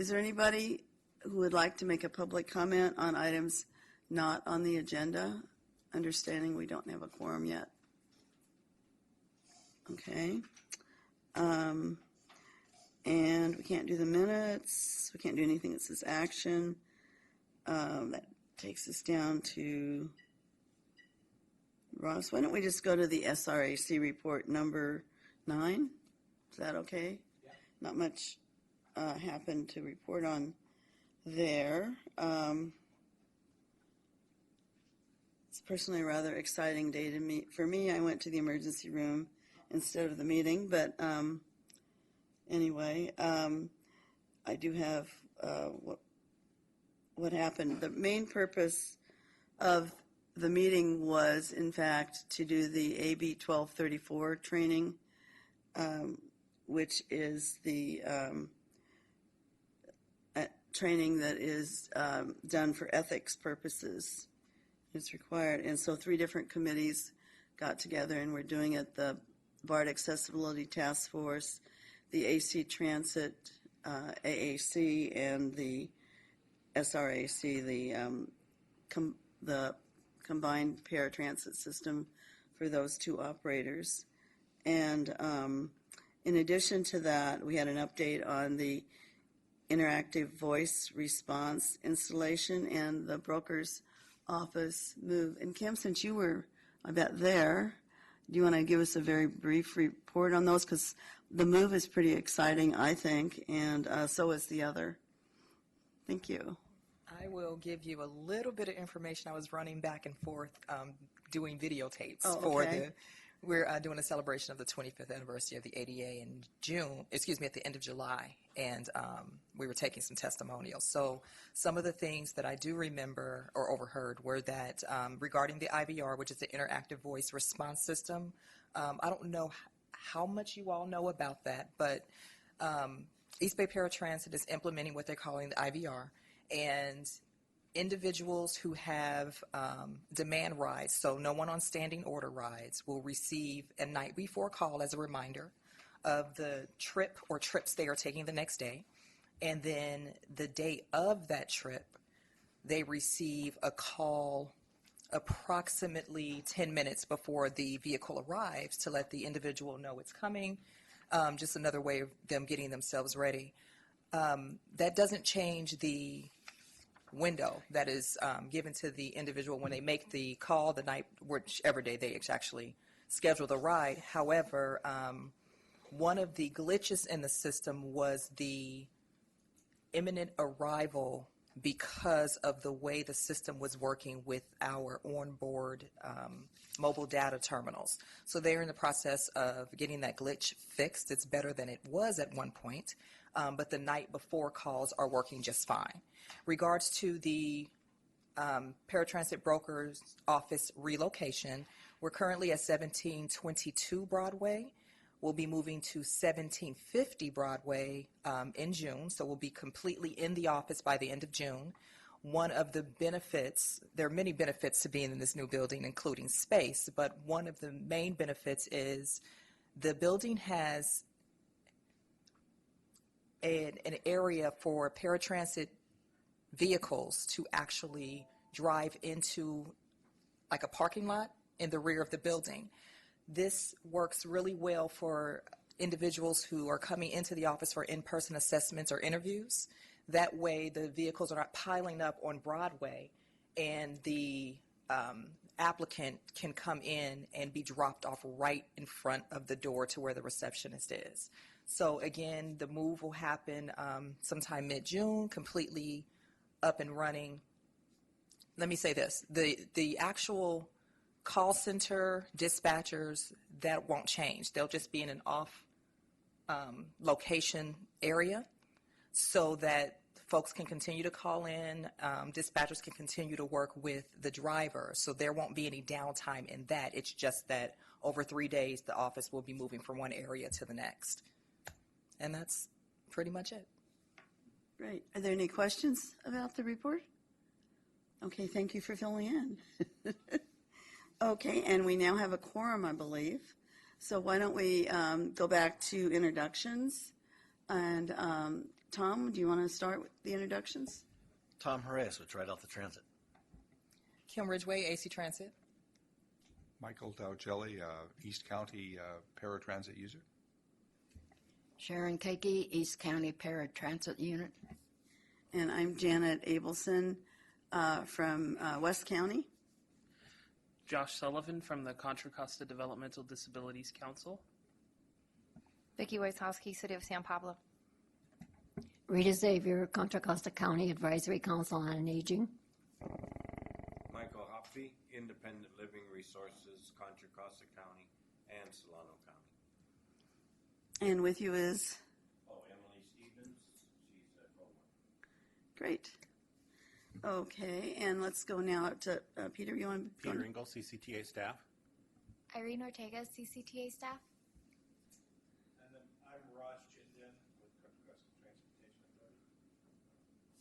Is there anybody who would like to make a public comment on items not on the agenda? Understanding we don't have a quorum yet. Okay. And we can't do the minutes. We can't do anything that says action. That takes us down to Ross. Why don't we just go to the SRAC report number 9? Is that okay? Yeah. Not much happened to report on there. It's personally a rather exciting day to me. For me, I went to the emergency room instead of the meeting, but anyway, I do have what happened. The main purpose of the meeting was, in fact, to do the AB 1234 training, which is the training that is done for ethics purposes. It's required. And so 3 different committees got together and we're doing it, the BART Accessibility Task Force, the AC Transit, AAC, and the SRAC, the combined paratransit system for those 2 operators. And in addition to that, we had an update on the interactive voice response installation and the broker's office move. And Kim, since you were, I bet, there, do you want to give us a very brief report on those? Because the move is pretty exciting, I think, and so is the other. Thank you. I will give you a little bit of information. I was running back and forth doing videotapes for the. We're doing a celebration of the 25th anniversary of the ADA in June, at the end of July, and we were taking some testimonials. So some of the things that I do remember or overheard were that regarding the IVR, which is the Interactive Voice Response System, I don't know how much you all know about that, but East Bay Paratransit is implementing what they're calling the IVR, and individuals who have demand rides, so no one on standing order rides, will receive a night before call as a reminder of the trip or trips they are taking the next day. And then the day of that trip, they receive a call approximately 10 minutes before the vehicle arrives to let the individual know it's coming. Just another way of them getting themselves ready. That doesn't change the window that is given to the individual when they make the call the night, whichever day they actually schedule the ride. However, one of the glitches in the system was the imminent arrival because of the way the system was working with our onboard mobile data terminals. So they're in the process of getting that glitch fixed. It's better than it was at one point, but the night before calls are working just fine. Regards to the Paratransit Broker's Office relocation, we're currently at 1722 Broadway. We'll be moving to 1750 Broadway in June, so we'll be completely in the office by the end of June. One of the benefits, there are many benefits to being in this new building, including space, but one of the main benefits is the building has an area for paratransit vehicles to actually drive into, like a parking lot in the rear of the building. This works really well for individuals who are coming into the office for in-person assessments or interviews. That way the vehicles are not piling up on Broadway and the applicant can come in and be dropped off right in front of the door to where the receptionist is. So again, the move will happen sometime mid-June, completely up and running. Let me say this, the actual call center dispatchers, that won't change. They'll just be in an off location area so that folks can continue to call in, dispatchers can continue to work with the driver, so there won't be any downtime in that. It's just that over 3 days the office will be moving from one area to the next. And that's pretty much it. Great. Are there any questions about the report? Okay, thank you for filling in. Okay, and we now have a quorum, I believe. So why don't we go back to introductions, and Tom, do you want to start with the introductions? Tom Jerez with Right Out the Transit. Kim Ridgway, AC Transit. Michael Dowgelli, East County Paratransit user. Sharon Keiki, East County Paratransit Unit. And I'm Janet Abelson from West County. Josh Sullivan from the Contra Costa Developmental Disabilities Council. Vicki Wojtowski, City of San Pablo. Rita Xavier, Contra Costa County Advisory Council on Aging. Michael Hopfe, Independent Living Resources, Contra Costa County and Solano County. And with you is? Oh, Emily Stevens, she's at Beaumont. Great. Okay, and let's go now to Peter. You want to go? Peter Engel, CCTA staff. Irene Ortega, CCTA staff. And then I'm Raj Chinden with Contra Costa Transportation Authority.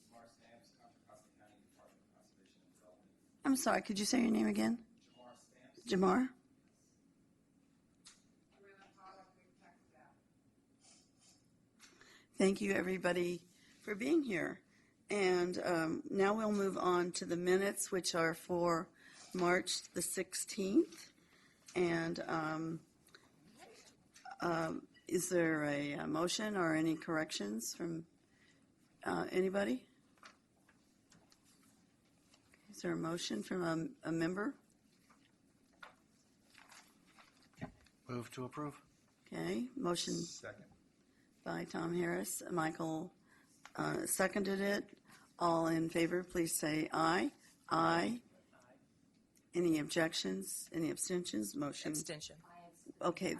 Jamar Stamps, Contra Costa County Department of Conservation and Development. I'm sorry, could you say your name again? Jamar Stamps. Jamar? Thank you, everybody, for being here. And now we'll move on to the minutes, which are for March the 16th. And is there a motion or any corrections from anybody? Is there a motion from a member? Move to approve. Okay, motion Second. by Tom Harris. Michael seconded it. All in favor, please say aye. Aye. Any objections? Any abstentions? Motion. Abstention. Okay,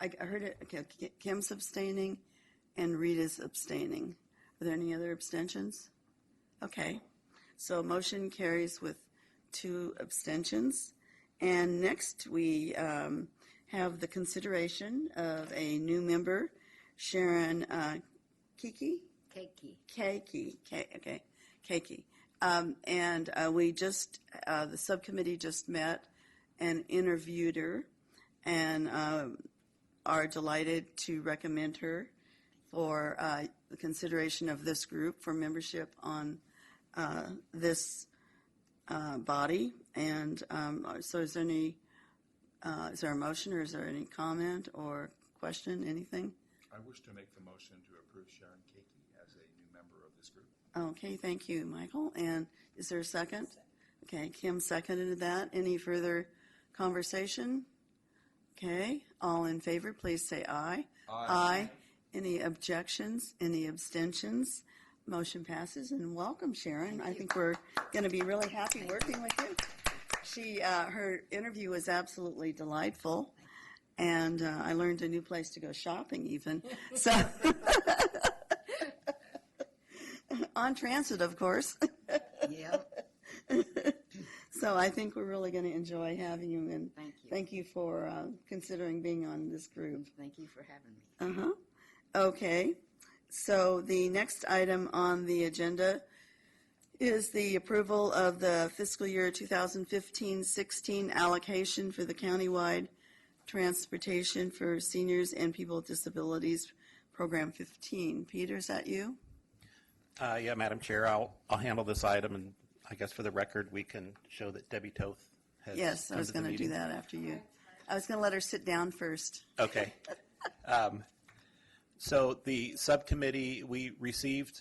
I heard it. Okay, Kim's abstaining and Rita's abstaining. Are there any other abstentions? Okay, so motion carries with 2 abstentions. And next we have the consideration of a new member, Sharon Keiki. Keiki. And we just, the subcommittee just met and interviewed her and are delighted to recommend her for the consideration of this group for membership on this body. And so is there a motion or is there any comment or question, anything? I wish to make the motion to approve Sharon Keiki as a new member of this group. Okay, thank you, Michael. And is there a second? Okay, Kim seconded that. Any further conversation? Okay, all in favor, please say aye. Aye. Any objections? Any abstentions? Motion passes, and welcome, Sharon. I think we're going to be really happy working with you. Her interview was absolutely delightful, and I learned a new place to go shopping even. So, on transit, of course. Yeah. So I think we're really going to enjoy having you, and Thank you. thank you for considering being on this group. Thank you for having me. Okay, so the next item on the agenda is the approval of the fiscal year 2015-16 allocation for the countywide transportation for seniors and people with disabilities, Program 15. Peter, is that you? Yeah, Madam Chair, I'll handle this item, and I guess for the record, we can show that Debbie Toth has Yes, I come was to the going to do meeting. that after you. I was going to let her sit down first. Okay. So the subcommittee, we received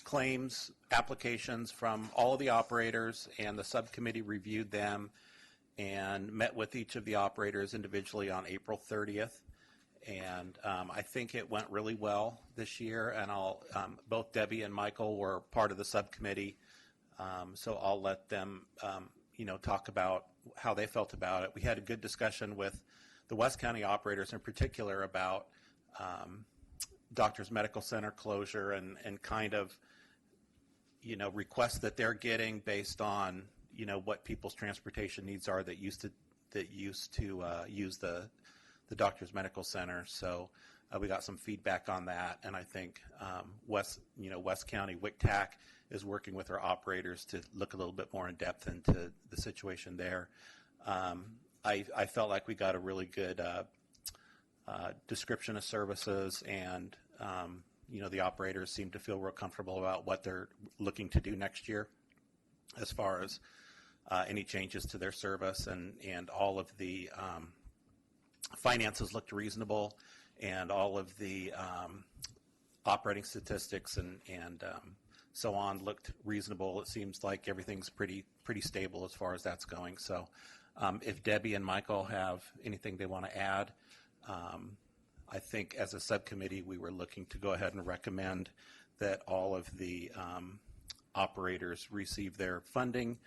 claims applications from all of the operators, and the subcommittee reviewed them and met with each of the operators individually on April 30th. And I think it went really well this year, and both Debbie and Michael were part of the subcommittee, so I'll let them talk about how they felt about it. We had a good discussion with the West County operators in particular about Doctors Medical Center closure and kind of requests that they're getting based on what people's transportation needs are that used to use the Doctors Medical Center. So we got some feedback on that, and I think West County WICTAC is working with our operators to look a little bit more in depth into the situation there. I felt like we got a really good description of services and the operators seem to feel real comfortable about what they're looking to do next year as far as any changes to their service, and all of the finances looked reasonable, and all of the operating statistics and so on looked reasonable. It seems like everything's pretty stable as far as that's going. So if Debbie and Michael have anything they want to add, I think as a subcommittee we were looking to go ahead and recommend that all of the operators receive their funding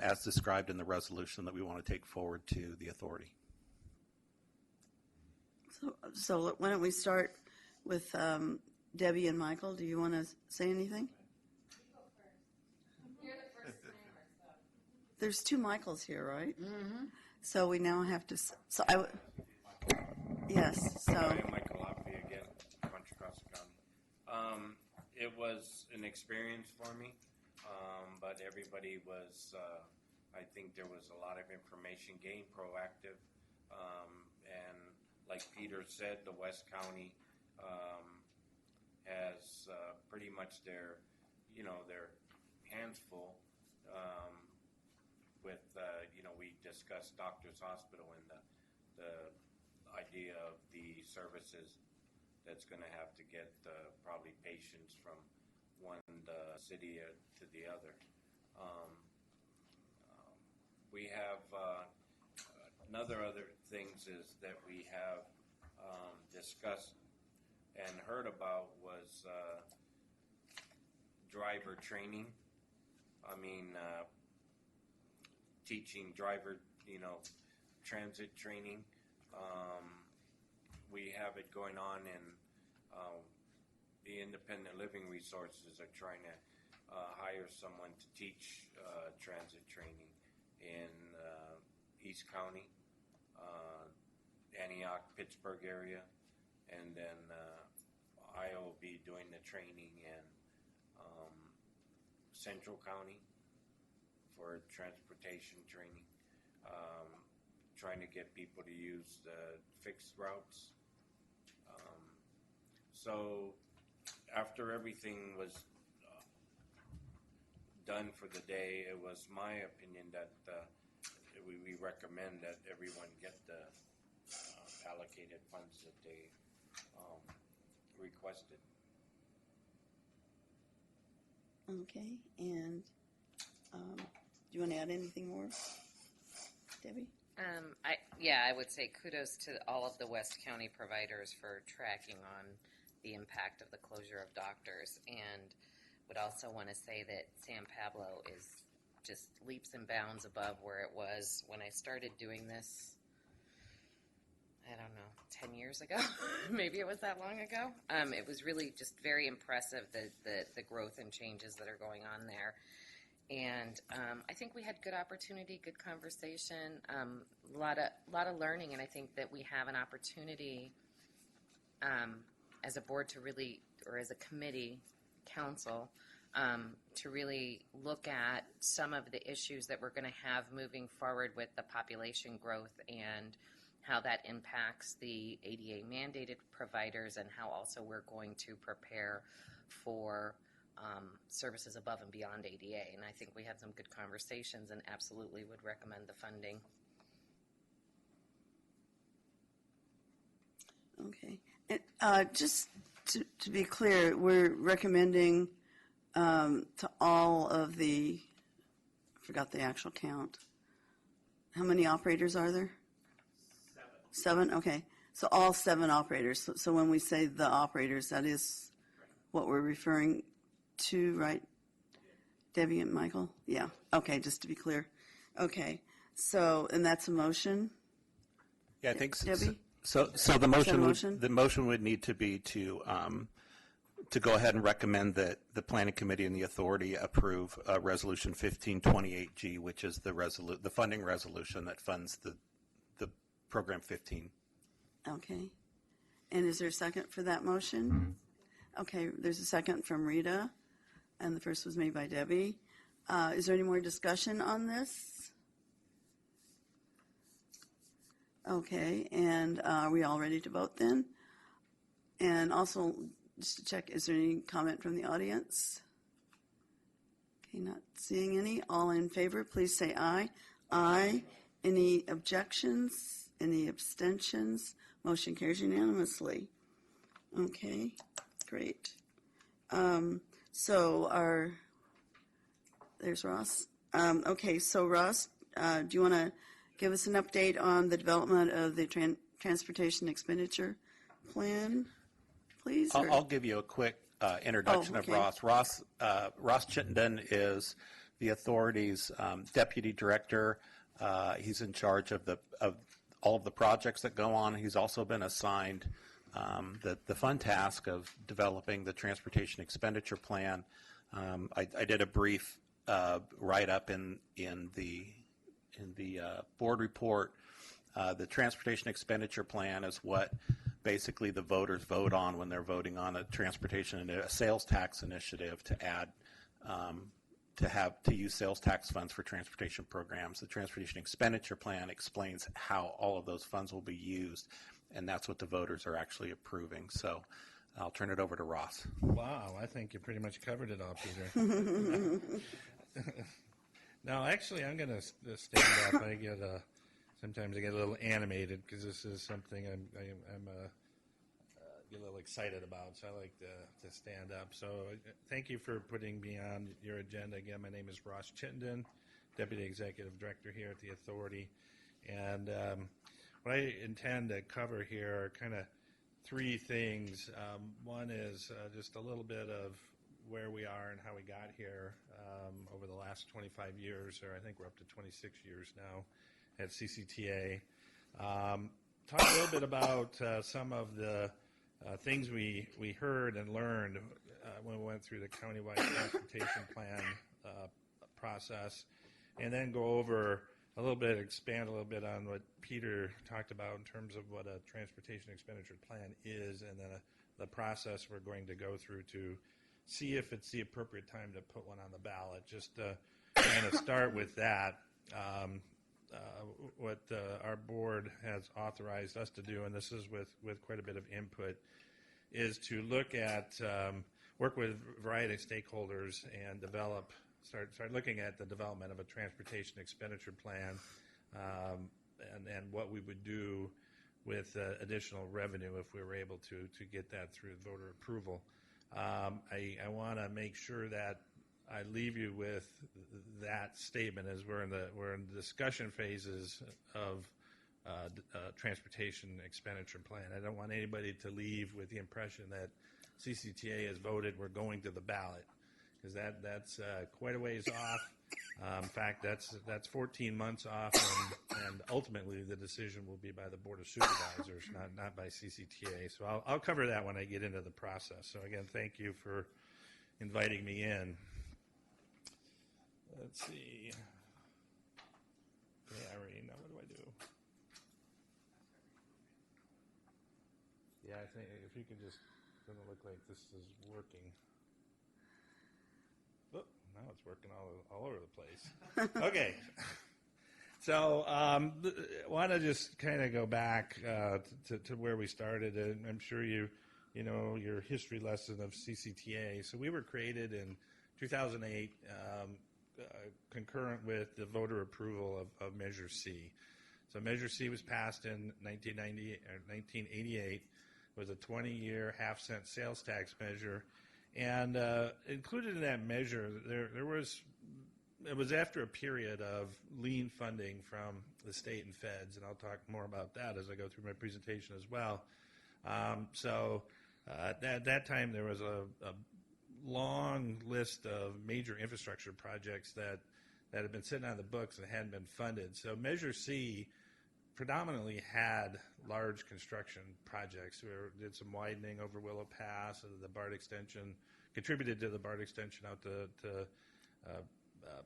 as described in the resolution that we want to take forward to the authority. So why don't we start with Debbie and Michael? Do you want to say anything? There's two Michaels here, right? Mm-hmm. So we now have to. Yes. So. Hi, Michael Lopley again, Contra Costa County. It was an experience for me, but everybody was. I think there was a lot of information gained, proactive, and like Peter said, the West County has pretty much their hands full. With we discussed Doctors Hospital and the idea of the services that's going to have to get probably patients from one city to the other. We have other things is that we have discussed and heard about was driver training. I mean, teaching driver, transit training. We have it going on, and the independent living resources are trying to hire someone to teach transit training in East County, Antioch, Pittsburgh area, and then I will be doing the training in Central County for transportation training, trying to get people to use the fixed routes. So after everything was done for the day, it was my opinion that we recommend that everyone get the allocated funds that they requested. Okay, and do you want to add anything more, Debbie? I would say kudos to all of the West County providers for tracking on the impact of the closure of doctors, and would also want to say that San Pablo is just leaps and bounds above where it was when I started doing this. I don't know, 10 years ago. Maybe it was that long ago. It was really just very impressive, the growth and changes that are going on there. And I think we had good opportunity, good conversation, a lot of learning, and I think that we have an opportunity as a board to really, or as a committee, council, to really look at some of the issues that we're going to have moving forward with the population growth and how that impacts the ADA mandated providers, and how also we're going to prepare for services above and beyond ADA. And I think we had some good conversations and absolutely would recommend the funding. Okay. And, just to be clear, we're recommending to all of the, I forgot the actual count. How many operators are there? 7? Okay. So all 7 operators. So when we say the operators, that is what we're referring to, right? Debbie and Michael? Yeah. Okay, just to be clear. Okay. So, and that's a motion? Yeah, I think so. Debbie? So the motion would need to be to go ahead and recommend that the Planning Committee and the Authority approve Resolution 1528G, which is the funding resolution that funds the Program 15. Okay. And is there a second for that motion? Okay, there's a second from Rita, and the first was made by Debbie. Is there any more discussion on this? Okay, and are we all ready to vote then? And also, just to check, is there any comment from the audience? Okay, not seeing any. All in favor, please say aye. Aye. Any objections? Any abstentions? Motion carries unanimously. Okay, great. There's Ross. Okay, so Ross, do you want to give us an update on the development of the transportation expenditure plan, please? I'll give you a quick introduction of okay. Ross. Ross Chittenden is the authority's deputy director. He's in charge of all of the projects that go on. He's also been assigned the fun task of developing the transportation expenditure plan. I did a brief write-up in the board report. The transportation expenditure plan is what basically the voters vote on when they're voting on a transportation and a sales tax initiative to add to use sales tax funds for transportation programs. The transportation expenditure plan explains how all of those funds will be used, and that's what the voters are actually approving. So I'll turn it over to Ross. Wow, I think you pretty much covered it all, Peter. No, actually, I'm going to stand up. Sometimes I get a little animated because this is something I'm get a little excited about, so I like to stand up. So thank you for putting me on your agenda. Again, my name is Ross Chittenden, Deputy Executive Director here at the Authority. And what I intend to cover here are kind of three things. One is just a little bit of where we are and how we got here over the last 25 years, or I think we're up to 26 years now at CCTA. Talk a little bit about some of the things we heard and learned when we went through the countywide transportation plan process, and then go over a little bit, expand a little bit on what Peter talked about in terms of what a transportation expenditure plan is, and then the process we're going to go through to see if it's the appropriate time to put one on the ballot. Just to kind of start with that. What our board has authorized us to do, and this is with quite a bit of input, is to look at, work with a variety of stakeholders and start looking at the development of a transportation expenditure plan and what we would do with additional revenue if we were able to get that through voter approval. I want to make sure that I leave you with that statement as we're in the discussion phases of transportation expenditure plan. I don't want anybody to leave with the impression that CCTA has voted we're going to the ballot, because that's quite a ways off. In fact, that's 14 months off, and ultimately the decision will be by the Board of Supervisors, not by CCTA. So I'll cover that when I get into the process. So again, thank you for inviting me in. Let's see. Yeah, I already know. What do? Yeah, I think if you could just, doesn't look like this is working. Oh, now it's working all over the place. Okay. So want to just kind of go back to where we started. And I'm sure you know your history lesson of CCTA. So we were created in 2008. Concurrent with the voter approval of Measure C. So Measure C was passed in 1988. It was a 20-year half-cent sales tax measure. And included in that measure, it was after a period of lean funding from the state and feds, and I'll talk more about that as I go through my presentation as well. At that time, there was a long list of major infrastructure projects that had been sitting on the books and hadn't been funded. So Measure C predominantly had large construction projects. We did some widening over Willow Pass, the BART extension, contributed to the BART extension out to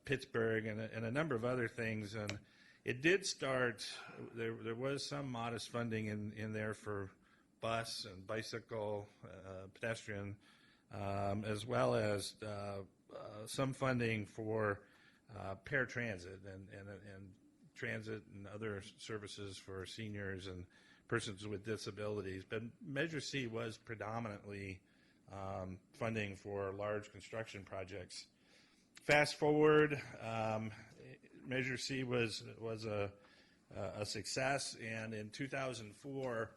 Pittsburgh, and a number of other things. And it did start, there was some modest funding in there for bus and bicycle, pedestrian, as well as some funding for paratransit and transit and other services for seniors and persons with disabilities. But Measure C was predominantly funding for large construction projects. Fast forward, Measure C was a success, and in 2004,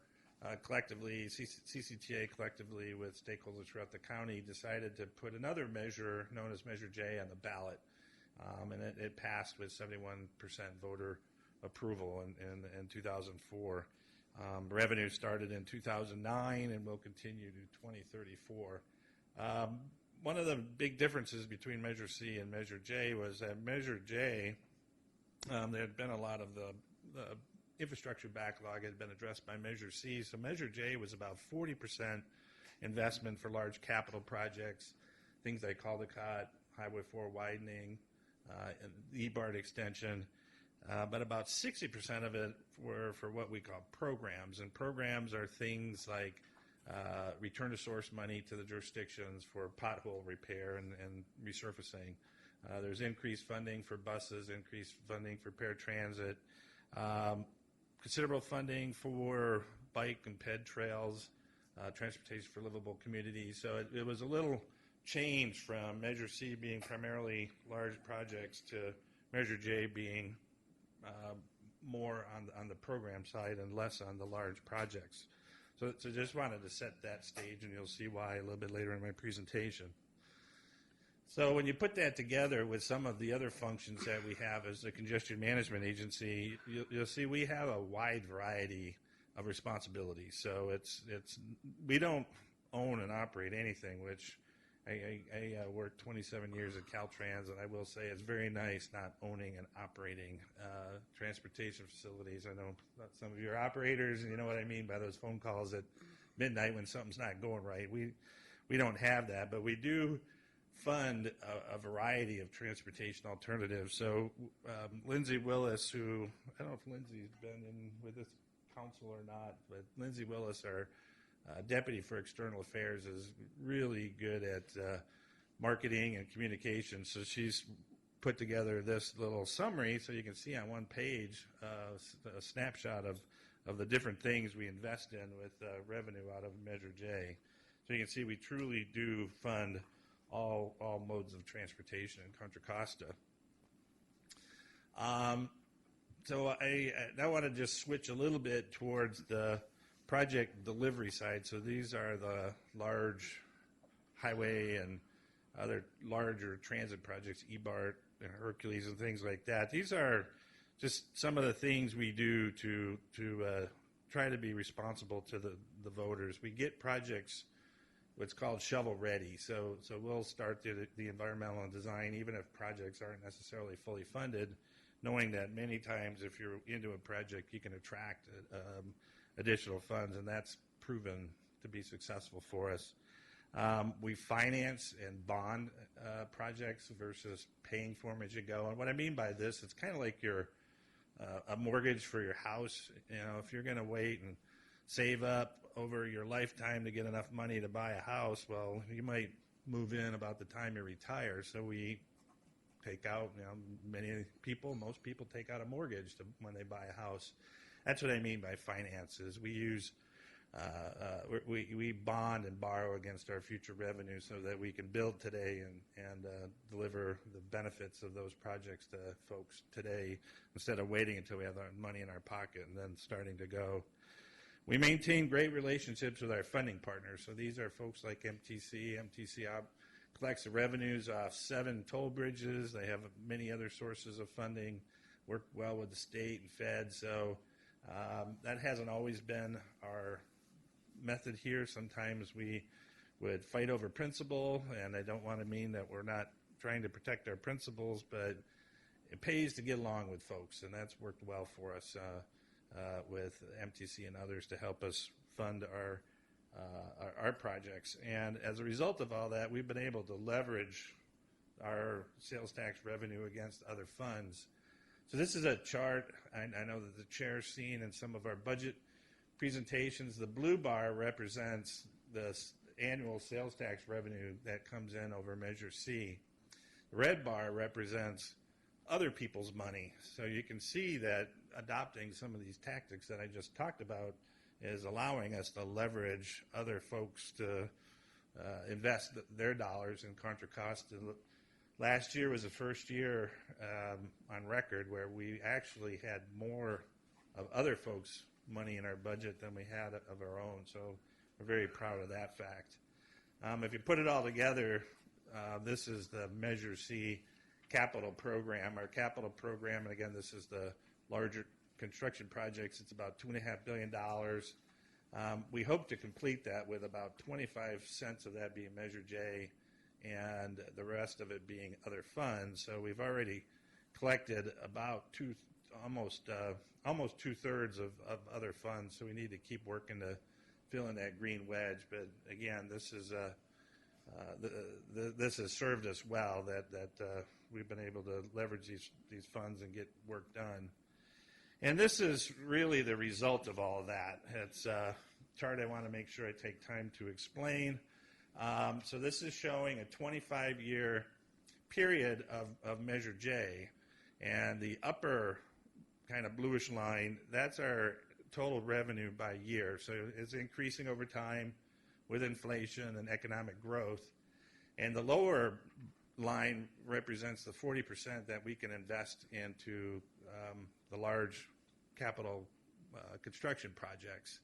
collectively, CCTA collectively with stakeholders throughout the county decided to put another measure known as Measure J on the ballot, and it passed with 71% voter approval in 2004. Revenue started in 2009 and will continue to 2034. One of the big differences between Measure C and Measure J was that Measure J, there had been a lot of the infrastructure backlog had been addressed by Measure C. So Measure J was about 40% investment for large capital projects, things like Caldecott, Highway 4 widening, and the E-BART extension. But about 60% of it were for what we call programs. And programs are things like return to source money to the jurisdictions for pothole repair and resurfacing. There's increased funding for buses, increased funding for paratransit, considerable funding for bike and ped trails, transportation for livable communities. So it was a little change from Measure C being primarily large projects to Measure J being more on the program side and less on the large projects. So just wanted to set that stage, and you'll see why a little bit later in my presentation. So when you put that together with some of the other functions that we have as a congestion management agency, you'll see we have a wide variety of responsibilities. So we don't own and operate anything, which I worked 27 years at Caltrans, and I will say it's very nice not owning and operating transportation facilities. I know some of you are operators, and you know what I mean by those phone calls at midnight when something's not going right. We don't have that, but we do fund a variety of transportation alternatives. So Lindsay Willis, who, I don't know if Lindsay's been in with this council or not, but Lindsay Willis, our Deputy for External Affairs, is really good at marketing and communication. So she's put together this little summary so you can see on one page a snapshot of the different things we invest in with revenue out of Measure J. So you can see we truly do fund all modes of transportation in Contra Costa. So I now want to just switch a little bit towards the project delivery side. So these are the large highway and other larger transit projects, E-BART and Hercules and things like that. These are just some of the things we do to try to be responsible to the voters. We get projects what's called shovel ready. So we'll start the environmental and design even if projects aren't necessarily fully funded, knowing that many times if you're into a project you can attract additional funds, and that's proven to be successful for us. We finance and bond projects versus paying for them as you go. And what I mean by this, it's kind of like a mortgage for your house. You know, if you're going to wait and save up over your lifetime to get enough money to buy a house, well, you might move in about the time you retire. So we take out, most people take out a mortgage when they buy a house. That's what I mean by finances. We use, we bond and borrow against our future revenue so that we can build today and deliver the benefits of those projects to folks today instead of waiting until we have our money in our pocket and then starting to go. We maintain great relationships with our funding partners. So these are folks like MTC. MTC collects the revenues off 7 toll bridges. They have many other sources of funding, work well with the state and Fed. So that hasn't always been our method here. Sometimes we would fight over principle, and I don't want to mean that we're not trying to protect our principles, but it pays to get along with folks, and that's worked well for us with MTC and others to help us fund our projects. And as a result of all that, we've been able to leverage our sales tax revenue against other funds. So this is a chart I know that the chair's seen in some of our budget presentations. The blue bar represents the annual sales tax revenue that comes in over Measure C. The red bar represents other people's money. So you can see that adopting some of these tactics that I just talked about is allowing us to leverage other folks to invest their dollars in Contra Costa. Last year was the first year on record where we actually had more of other folks' money in our budget than we had of our own. So we're very proud of that fact. If you put it all together, this is the Measure C capital program. Our capital program, and again, this is the larger construction projects. It's about $2.5 billion. We hope to complete that with about 25 cents of that being Measure J and the rest of it being other funds. So we've already collected about almost 2/3 of other funds. So we need to keep working to fill in that green wedge. But again, this has served us well that we've been able to leverage these funds and get work done. And this is really the result of all of that. It's a chart I want to make sure I take time to explain. So this is showing a 25-year period of Measure J, and the upper kind of bluish line, that's our total revenue by year. So it's increasing over time with inflation and economic growth. And the lower line represents the 40% that we can invest into the large capital construction projects.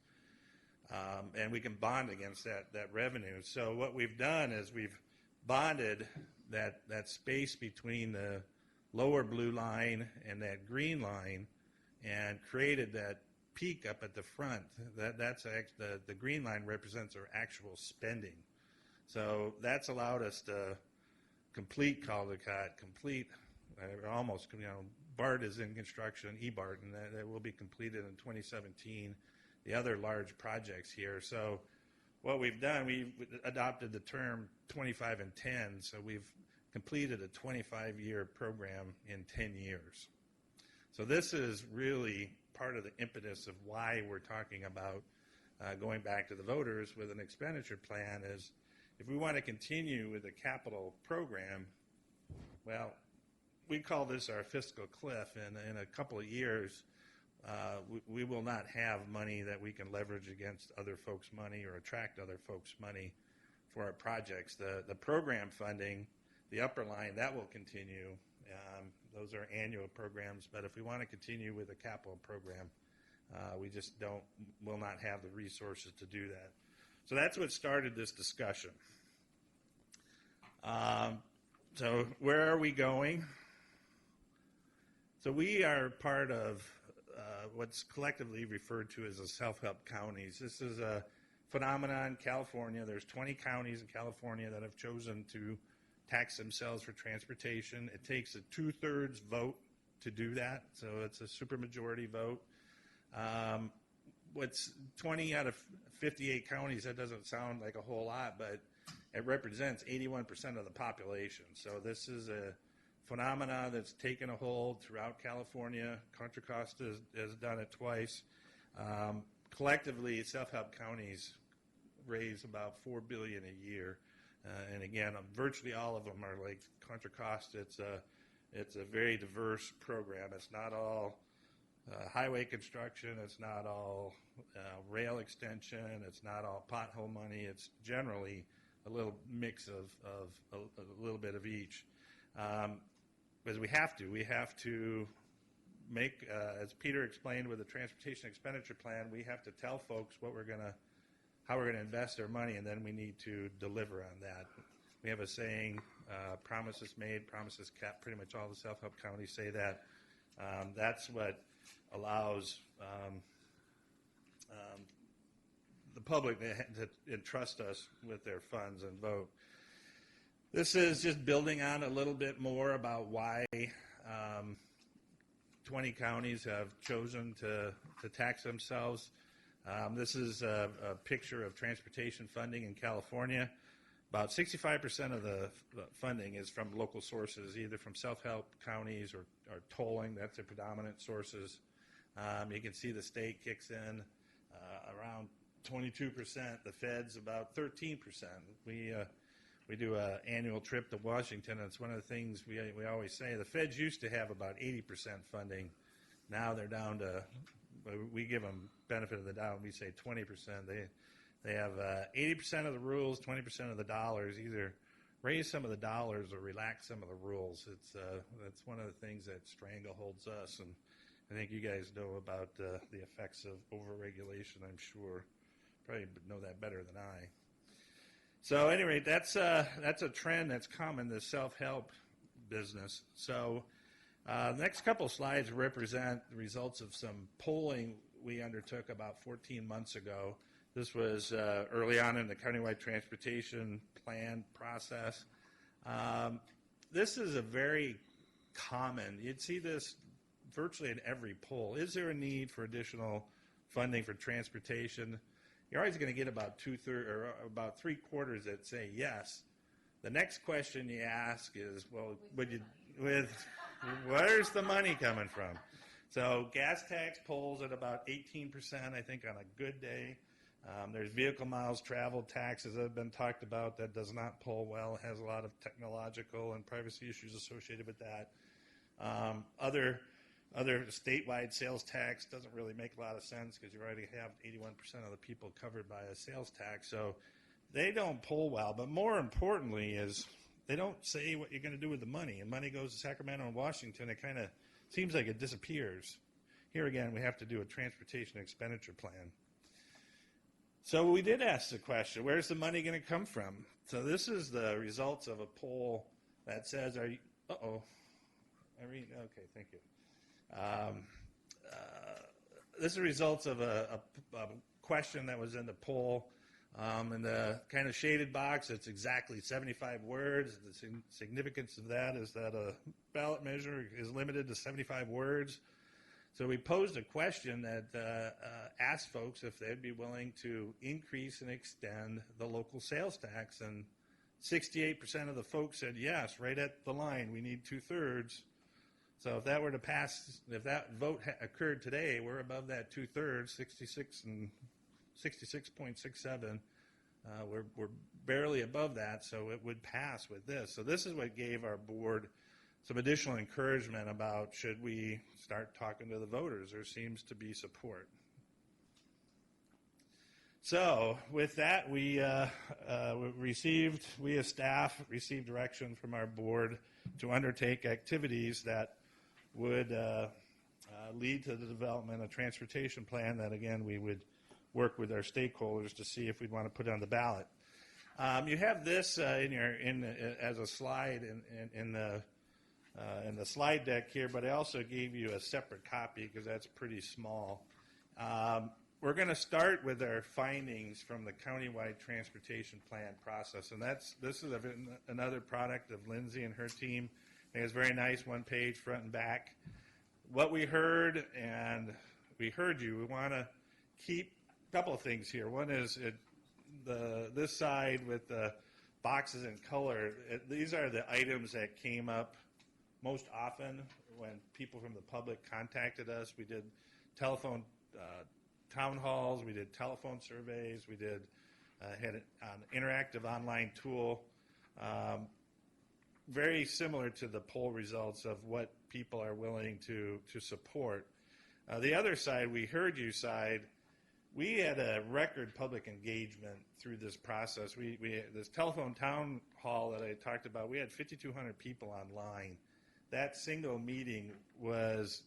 And we can bond against that revenue. So what we've done is we've bonded that space between the lower blue line and that green line and created that peak up at the front. That's the green line represents our actual spending. So that's allowed us to complete Caldecott, almost, BART is in construction, EBART, and that will be completed in 2017. The other large projects here. So what we've done, we've adopted the term 25 and 10, so we've completed a 25-year program in 10 years. So this is really part of the impetus of why we're talking about going back to the voters with an expenditure plan is if we want to continue with the capital program, well, we call this our fiscal cliff, and in a couple of years, we will not have money that we can leverage against other folks' money or attract other folks' money for our projects. The program funding, the upper line, that will continue. Those are annual programs, but if we want to continue with the capital program, we just will not have the resources to do that. So that's what started this discussion. So where are we going? So we are part of what's collectively referred to as the self-help counties. This is a phenomenon in California. There's 20 counties in California that have chosen to tax themselves for transportation. It takes a 2/3 vote to do that, so it's a supermajority vote. What's 20 out of 58 counties, that doesn't sound like a whole lot, but it represents 81% of the population. So this is a phenomena that's taken a hold throughout California. Contra Costa has done it twice. Collectively, self-help counties raise about $4 billion a year. And again, virtually all of them are like Contra Costa. It's a very diverse program. It's not all highway construction. It's not all rail extension. It's not all pothole money. It's generally a little mix of a little bit of each. Because we have to make, as Peter explained with the transportation expenditure plan, we have to tell folks how we're gonna invest our money, and then we need to deliver on that. We have a saying, promises made, promises kept. Pretty much all the self-help counties say that. That's what allows the public to entrust us with their funds and vote. This is just building on a little bit more about why 20 counties have chosen to tax themselves. This is a picture of transportation funding in California. About 65% of the funding is from local sources, either from self-help counties or tolling. That's the predominant sources. You can see the state kicks in around 22%. The feds about 13%. We do an annual trip to Washington, and it's one of the things we always say. The feds used to have about 80% funding. Now they're down to, we give them benefit of the doubt. We say 20%. They have 80% of the rules, 20% of the dollars. Either raise some of the dollars or relax some of the rules. That's one of the things that strangleholds us, and I think you guys know about the effects of overregulation. I'm sure, probably know that better than I. So, anyway, that's a trend that's common, this self-help business. So, the next couple of slides represent the results of some polling we undertook about 14 months ago. This was early on in the countywide transportation plan process. This is a very common, you'd see this virtually in every poll. Is there a need for additional funding for transportation? You're always going to get about about 3/4 that say yes. The next question you ask is, well, where's the money coming from? So gas tax polls at about 18%, I think, on a good day. There's vehicle miles traveled taxes that have been talked about. That does not poll well. It has a lot of technological and privacy issues associated with that. Other statewide sales tax doesn't really make a lot of sense because you already have 81% of the people covered by a sales tax. So they don't poll well. But more importantly is they don't say what you're going to do with the money. And money goes to Sacramento and Washington. It kind of seems like it disappears. Here again, we have to do a transportation expenditure plan. So we did ask the question, where's the money going to come from? So this is the results of a poll that says, okay, thank you. This is the results of a question that was in the poll. In the kind of shaded box, it's exactly 75 words. The significance of that is that a ballot measure is limited to 75 words. So we posed a question that asked folks if they'd be willing to increase and extend the local sales tax, and 68% of the folks said yes, right at the line. We need 2/3. So if that were to pass, if that vote occurred today, we're above that 2/3, 66.67. We're barely above that, so it would pass with this. So this is what gave our board some additional encouragement about should we start talking to the voters. There seems to be support. So with that, we as staff received direction from our board to undertake activities that would lead to the development of a transportation plan that, again, we would work with our stakeholders to see if we'd want to put on the ballot. You have this as a slide in the slide deck here, but I also gave you a separate copy because that's pretty small. We're going to start with our findings from the countywide transportation plan process, and this is another product of Lindsay and her team. I think it's very nice, one page, front and back. What we heard, and we heard you, we want to keep a couple of things here. One is this side with the boxes in color. These are the items that came up most often when people from the public contacted us. We did telephone town halls, we did telephone surveys, we had an interactive online tool. Very similar to the poll results of what people are willing to support. The other side, we heard you side, we had a record public engagement through this process. We this telephone town hall that I talked about, we had 5,200 people online. That single meeting was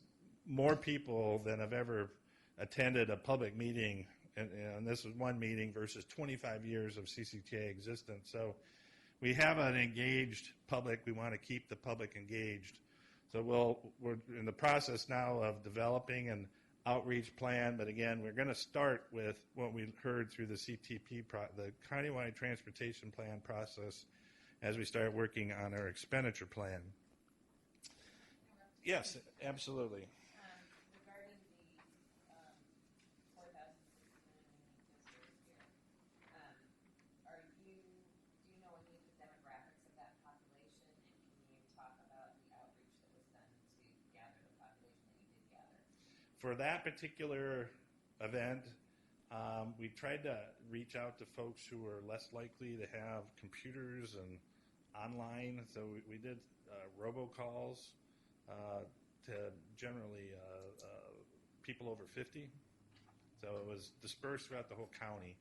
more people than have ever attended a public meeting, and this was one meeting versus 25 years of CCTA existence. So we have an engaged public. We want to keep the public engaged. So we're in the process now of developing an outreach plan, but again, we're going to start with what we heard through the CTP, the countywide transportation plan process, as we start working on our expenditure plan. Yes, absolutely. Regarding the 4,069 visitors here, do you know any of the demographics of that population, and can you talk about the outreach that was done to gather the population that you did gather? For that particular event, we tried to reach out to folks who are less likely to have computers and online. So we did robocalls to generally people over 50. So it was dispersed throughout the whole county.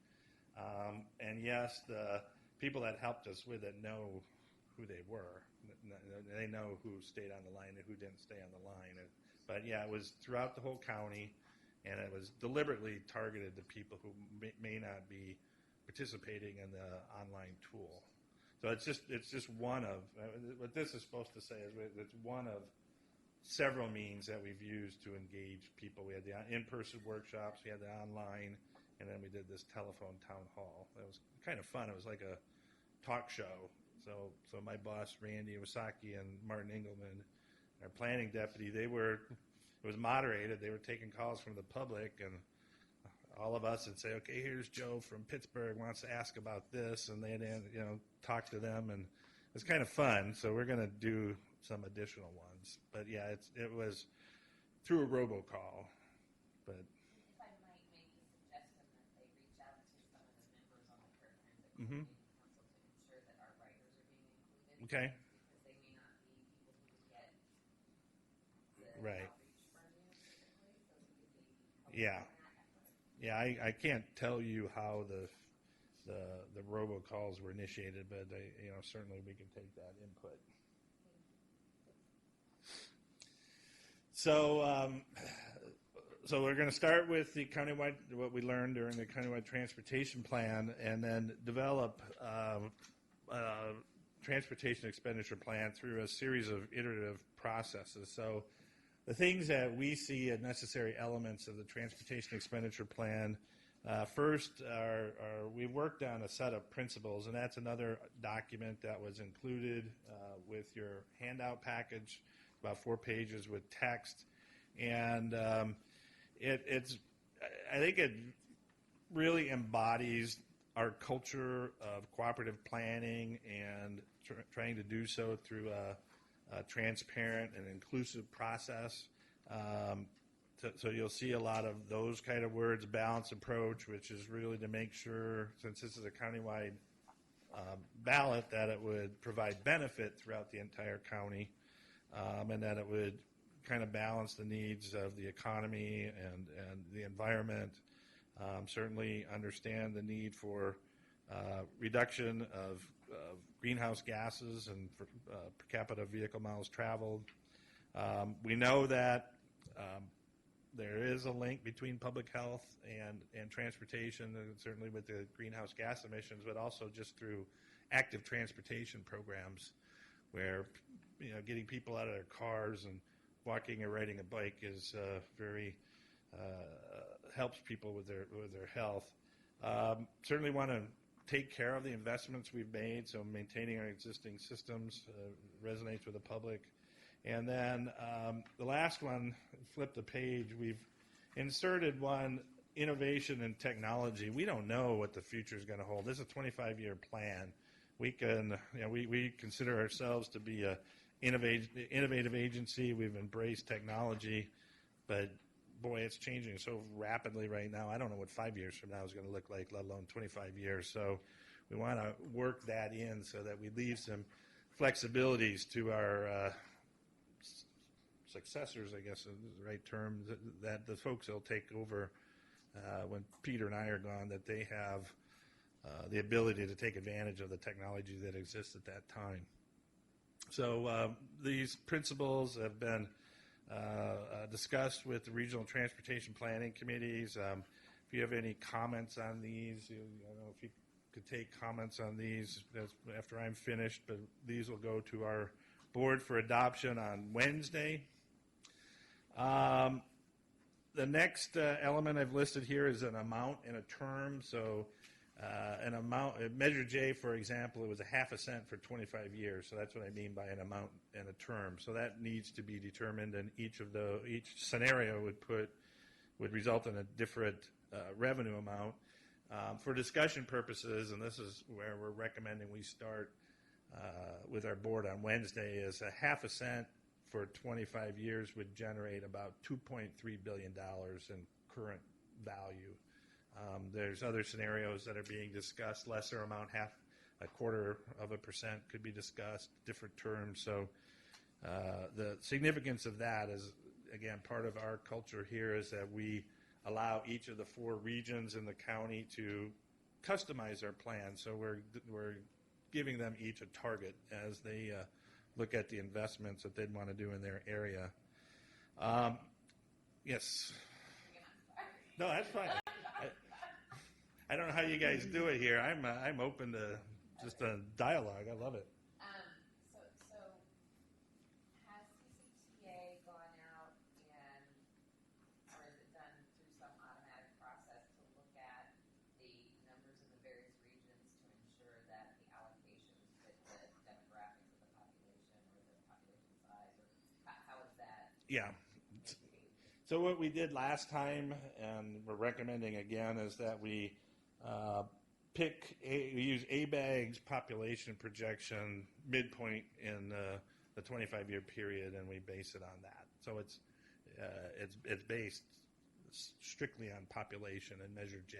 And yes, the people that helped us with it know who they were. They know who stayed on the line and who didn't stay on the line. But yeah, it was throughout the whole county, and it was deliberately targeted to people who may not be participating in the online tool. So it's just one of what this is supposed to say is it's one of several means that we've used to engage people. We had the in-person workshops, we had the online, and then we did this telephone town hall. It was kind of fun. It was like a talk show. So my boss, Randy Iwasaki, and Martin Engelman, our planning deputy, it was moderated. They were taking calls from the public, and all of us would say, okay, here's Joe from Pittsburgh wants to ask about this, and they'd talk to them, and it's kind of fun. So we're going to do some additional ones. But yeah, it was through a robocall. But If I might make a suggestion that they reach out to some of the members on the Paratransit Mhm. Council to ensure that our writers are being included. Okay. Because they may not be people who would get the Right. outreach from you typically, so we could maybe help Yeah. in that effort. Yeah, I can't tell you how the robocalls were initiated, but certainly we can take that input. So we're going to start with the countywide, what we learned during the countywide transportation plan, and then develop a transportation expenditure plan through a series of iterative processes. So the things that we see as necessary elements of the transportation expenditure plan, first are we worked on a set of principles, and that's another document that was included with your handout package, about 4 pages with text. And I think it really embodies our culture of cooperative planning and trying to do so through a transparent and inclusive process. So you'll see a lot of those kind of words, balanced approach, which is really to make sure, since this is a countywide ballot, that it would provide benefit throughout the entire county, and that it would kind of balance the needs of the economy and the environment. Certainly understand the need for reduction of greenhouse gases and for per capita vehicle miles traveled. We know that there is a link between public health and transportation, and certainly with the greenhouse gas emissions, but also just through active transportation programs where getting people out of their cars and walking or riding a bike is very helps people with their health. Certainly want to take care of the investments we've made, so maintaining our existing systems resonates with the public. And then the last one, flip the page, we've inserted one, innovation and technology. We don't know what the future is going to hold. This is a 25-year plan. We consider ourselves to be a innovative agency. We've embraced technology, but boy, it's changing so rapidly right now. I don't know what 5 years from now is going to look like, let alone 25 years. So we want to work that in so that we leave some flexibilities to our successors, I guess is the right term, that the folks that will take over when Peter and I are gone, that they have the ability to take advantage of the technology that exists at that time. So these principles have been discussed with the regional transportation planning committees. If you have any comments on these, I don't know if you could take comments on these after I'm finished, but these will go to our board for adoption on Wednesday. The next element I've listed here is an amount and a term. So an amount, Measure J, for example, it was 0.5 cent for 25 years. So that's what I mean by an amount and a term. So that needs to be determined, and each scenario would result in a different revenue amount. For discussion purposes, and this is where we're recommending we start with our board on Wednesday, is 0.5 cent for 25 years would generate about $2.3 billion in current value. There's other scenarios that are being discussed, lesser amount, 0.25% could be discussed, different terms. So the significance of that is, again, part of our culture here is that we allow each of the 4 regions in the county to customize their plan. So we're giving them each a target as they look at the investments that they'd want to do in their area. Yes. No, that's fine. I don't know how you guys do it here. I'm open to just a dialogue. I love it. So has CCTA gone out and, or is it done through some automatic process to look at the numbers in the various regions to ensure that the allocations fit the demographics of the population or the population size, or how is that? Yeah. So what we did last time, and we're recommending again, is that we we use ABAG's population projection midpoint in the 25-year period, and we base it on that. So it's based strictly on population and Measure J.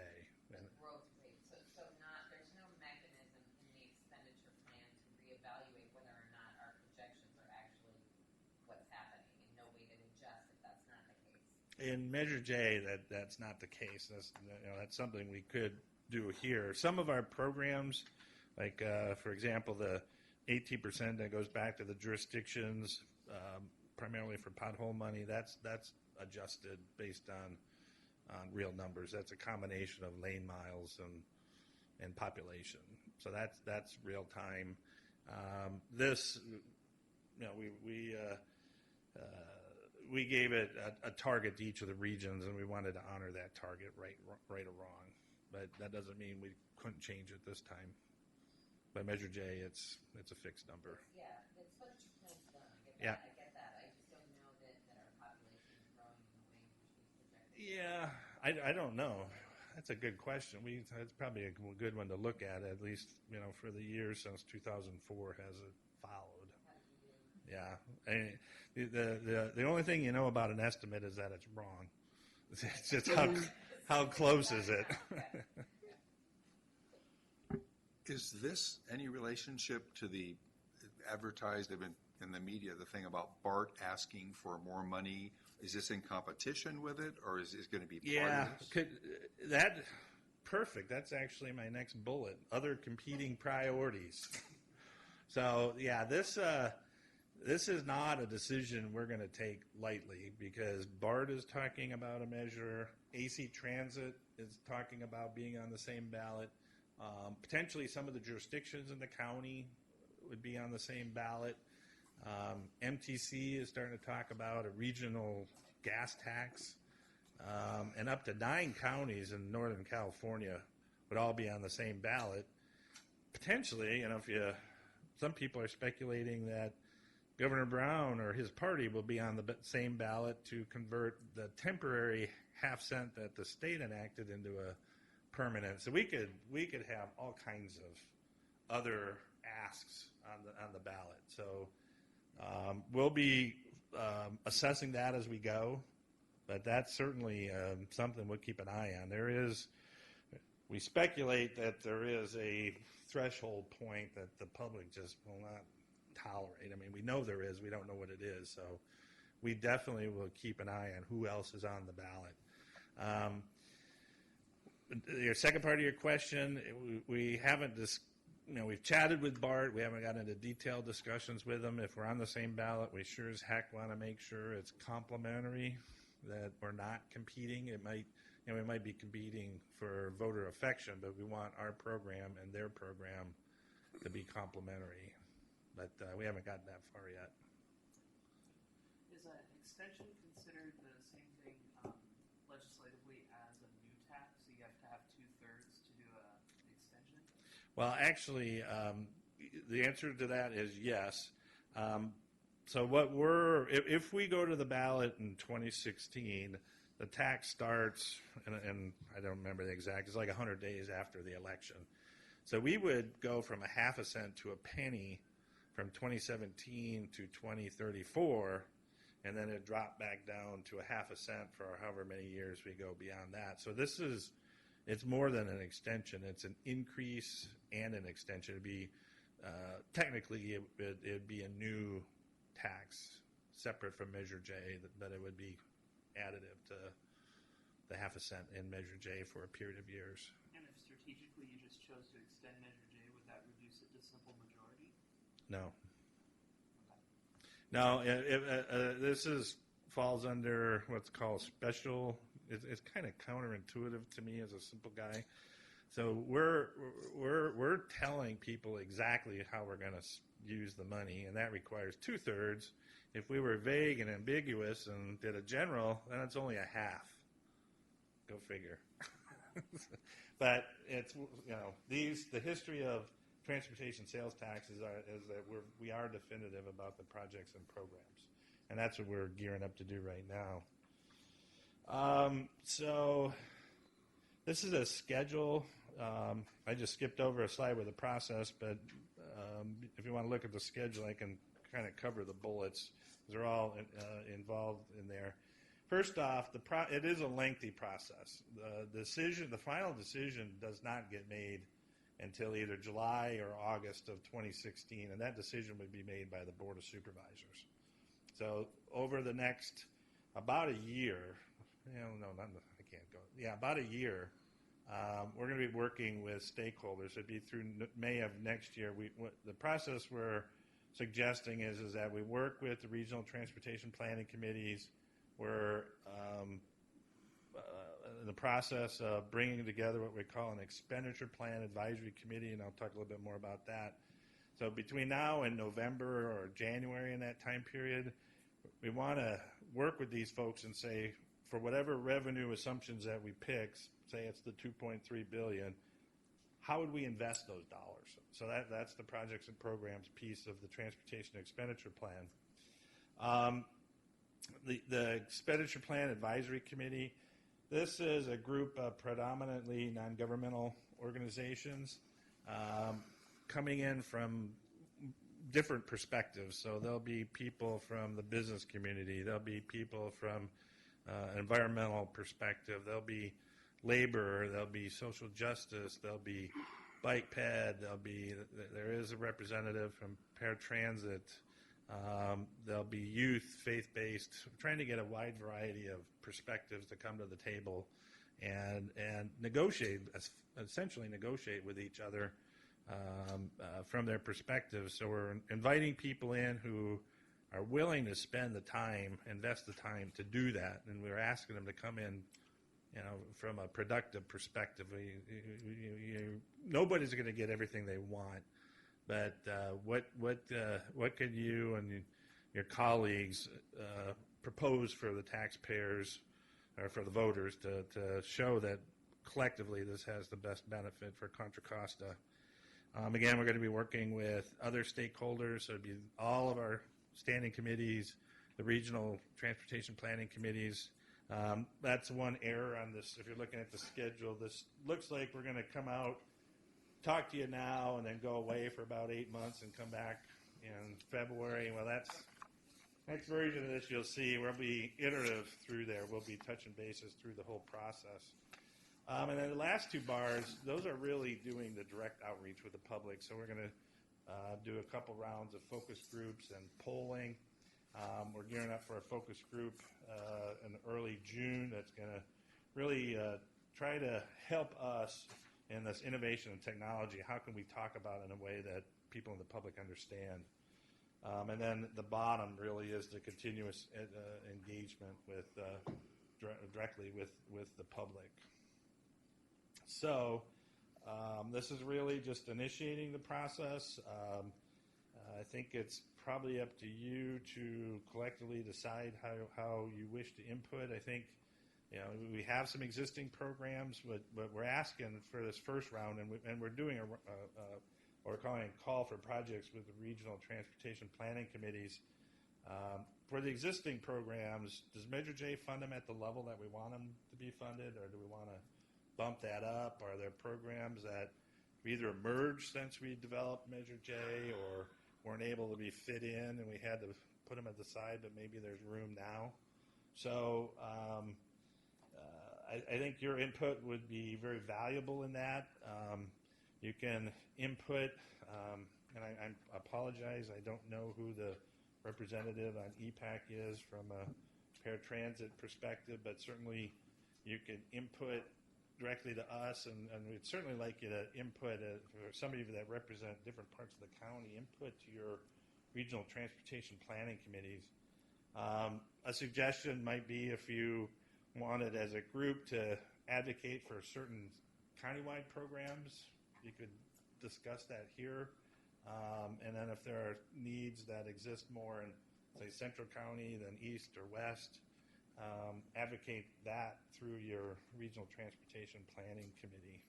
Growth rate. So there's no mechanism in the expenditure plan to reevaluate whether or not our projections are actually what's happening, and no way to adjust if that's not the case. In Measure J, that's not the case. That's something we could do here. Some of our programs, like for example, the 18% that goes back to the jurisdictions, primarily for pothole money, that's adjusted based on real numbers. That's a combination of lane miles and population. So that's real time. This, we gave it a target to each of the regions, and we wanted to honor that target, right or wrong. But that doesn't mean we couldn't change it this time. By Measure J, it's a fixed number. Yeah, it's what your plan's done. Yeah. I get that. I just don't know that our population is growing in the way in which we projected. Yeah, I don't know. That's a good question. It's probably a good one to look at least for the years since 2004. Has it followed? Yeah. And the only thing you know about an estimate is that it's wrong. It's just how close is it? Is this any relationship to the advertised in the media, the thing about BART asking for more money? Is this in competition with it, or is it going to be part of this? Perfect. That's actually my next bullet. Other competing priorities. So yeah, this is not a decision we're going to take lightly, because BART is talking about a measure. AC Transit is talking about being on the same ballot. Potentially some of the jurisdictions in the county would be on the same ballot. MTC is starting to talk about a regional gas tax. And up to 9 counties in Northern California would all be on the same ballot. Potentially, some people are speculating that Governor Brown or his party will be on the same ballot to convert the temporary half-cent that the state enacted into a permanent. So we could have all kinds of other asks on the ballot. So we'll be assessing that as we go, but that's certainly something we'll keep an eye on. We speculate that there is a threshold point that the public just will not tolerate. I mean, we know there is. We don't know what it is. So we definitely will keep an eye on who else is on the ballot. Your second part of your question, we haven't we've chatted with BART. We haven't gotten into detailed discussions with them. If we're on the same ballot, we sure as heck want to make sure it's complementary, that we're not competing. We might be competing for voter affection, but we want our program and their program to be complementary. But we haven't gotten that far yet. Is an extension considered the same thing legislatively as a new tax? So you have to have 2/3 to do an extension? Well, actually, the answer to that is yes. So if we go to the ballot in 2016, the tax starts, and I don't remember the exact, it's like 100 days after the election. So we would go from a half a cent to a penny from 2017 to 2034, and then it dropped back down to a half a cent for however many years we go beyond that. So it's more than an extension. It's an increase and an extension. It'd be, technically, it'd be a new tax separate from Measure J, but it would be additive to the half a cent in Measure J for a period of years. And if strategically you just chose to extend Measure J, would that reduce it to simple majority? No. No, this falls under what's called special. It's kind of counterintuitive to me as a simple guy. So we're telling people exactly how we're going to use the money, and that requires 2/3. If we were vague and ambiguous and did a general, then it's only a half. Go figure. But it's, the history of transportation sales taxes is that we are definitive about the projects and programs, and that's what we're gearing up to do right now. So this is a schedule. I just skipped over a slide with the process, but if you want to look at the schedule, I can kind of cover the bullets. They're all involved in there. First off, it is a lengthy process. The final decision does not get made until either July or August of 2016, and that decision would be made by the Board of Supervisors. So over the next about a year, about a year, we're going to be working with stakeholders. It'd be through May of next year. The process we're suggesting is that we work with the regional transportation planning committees. We're in the process of bringing together what we call an expenditure plan advisory committee, and I'll talk a little bit more about that. So between now and November or January, in that time period, we want to work with these folks and say, for whatever revenue assumptions that we pick, say it's the $2.3 billion, how would we invest those dollars? So that's the projects and programs piece of the transportation expenditure plan. The expenditure plan advisory committee, this is a group of predominantly non-governmental organizations coming in from different perspectives. So there'll be people from the business community, there'll be people from an environmental perspective, there'll be labor, there'll be social justice, there'll be bike ped, there is a representative from Paratransit, there'll be youth, faith-based, trying to get a wide variety of perspectives to come to the table and essentially negotiate with each other from their perspectives. So we're inviting people in who are willing to spend the time, invest the time to do that, and we're asking them to come in, from a productive perspective. Nobody's going to get everything they want, but what could you and your colleagues propose for the taxpayers or for the voters to show that collectively this has the best benefit for Contra Costa? Again, we're going to be working with other stakeholders, so it'd be all of our standing committees, the regional transportation planning committees. That's one error on this. If you're looking at the schedule, this looks like we're going to come out, talk to you now, and then go away for about 8 months and come back in February. Well, that's next version of this. You'll see we'll be iterative through there. We'll be touching bases through the whole process. And then the last two bars, those are really doing the direct outreach with the public. So we're going to do a couple rounds of focus groups and polling. We're gearing up for a focus group in early June that's going to really try to help us in this innovation and technology. How can we talk about it in a way that people in the public understand? And then the bottom really is the continuous engagement with directly with the public. So this is really just initiating the process. I think it's probably up to you to collectively decide how you wish to input. I think we have some existing programs, but we're asking for this first round, and we're doing we're calling a call for projects with the regional transportation planning committees. For the existing programs, does Measure J fund them at the level that we want them to be funded, or do we want to bump that up? Are there programs that have either emerged since we developed Measure J or weren't able to be fit in and we had to put them at the side, but maybe there's room now? So I think your input would be very valuable in that. You can input, and I apologize, I don't know who the representative on EPAC is from a paratransit perspective, but certainly you could input directly to us, and we'd certainly like you to input, for some of you that represent different parts of the county, input to your regional transportation planning committees. A suggestion might be if you wanted as a group to advocate for certain countywide programs, you could discuss that here. And then if there are needs that exist more in, say, Central County than East or West, advocate that through your regional transportation planning committee.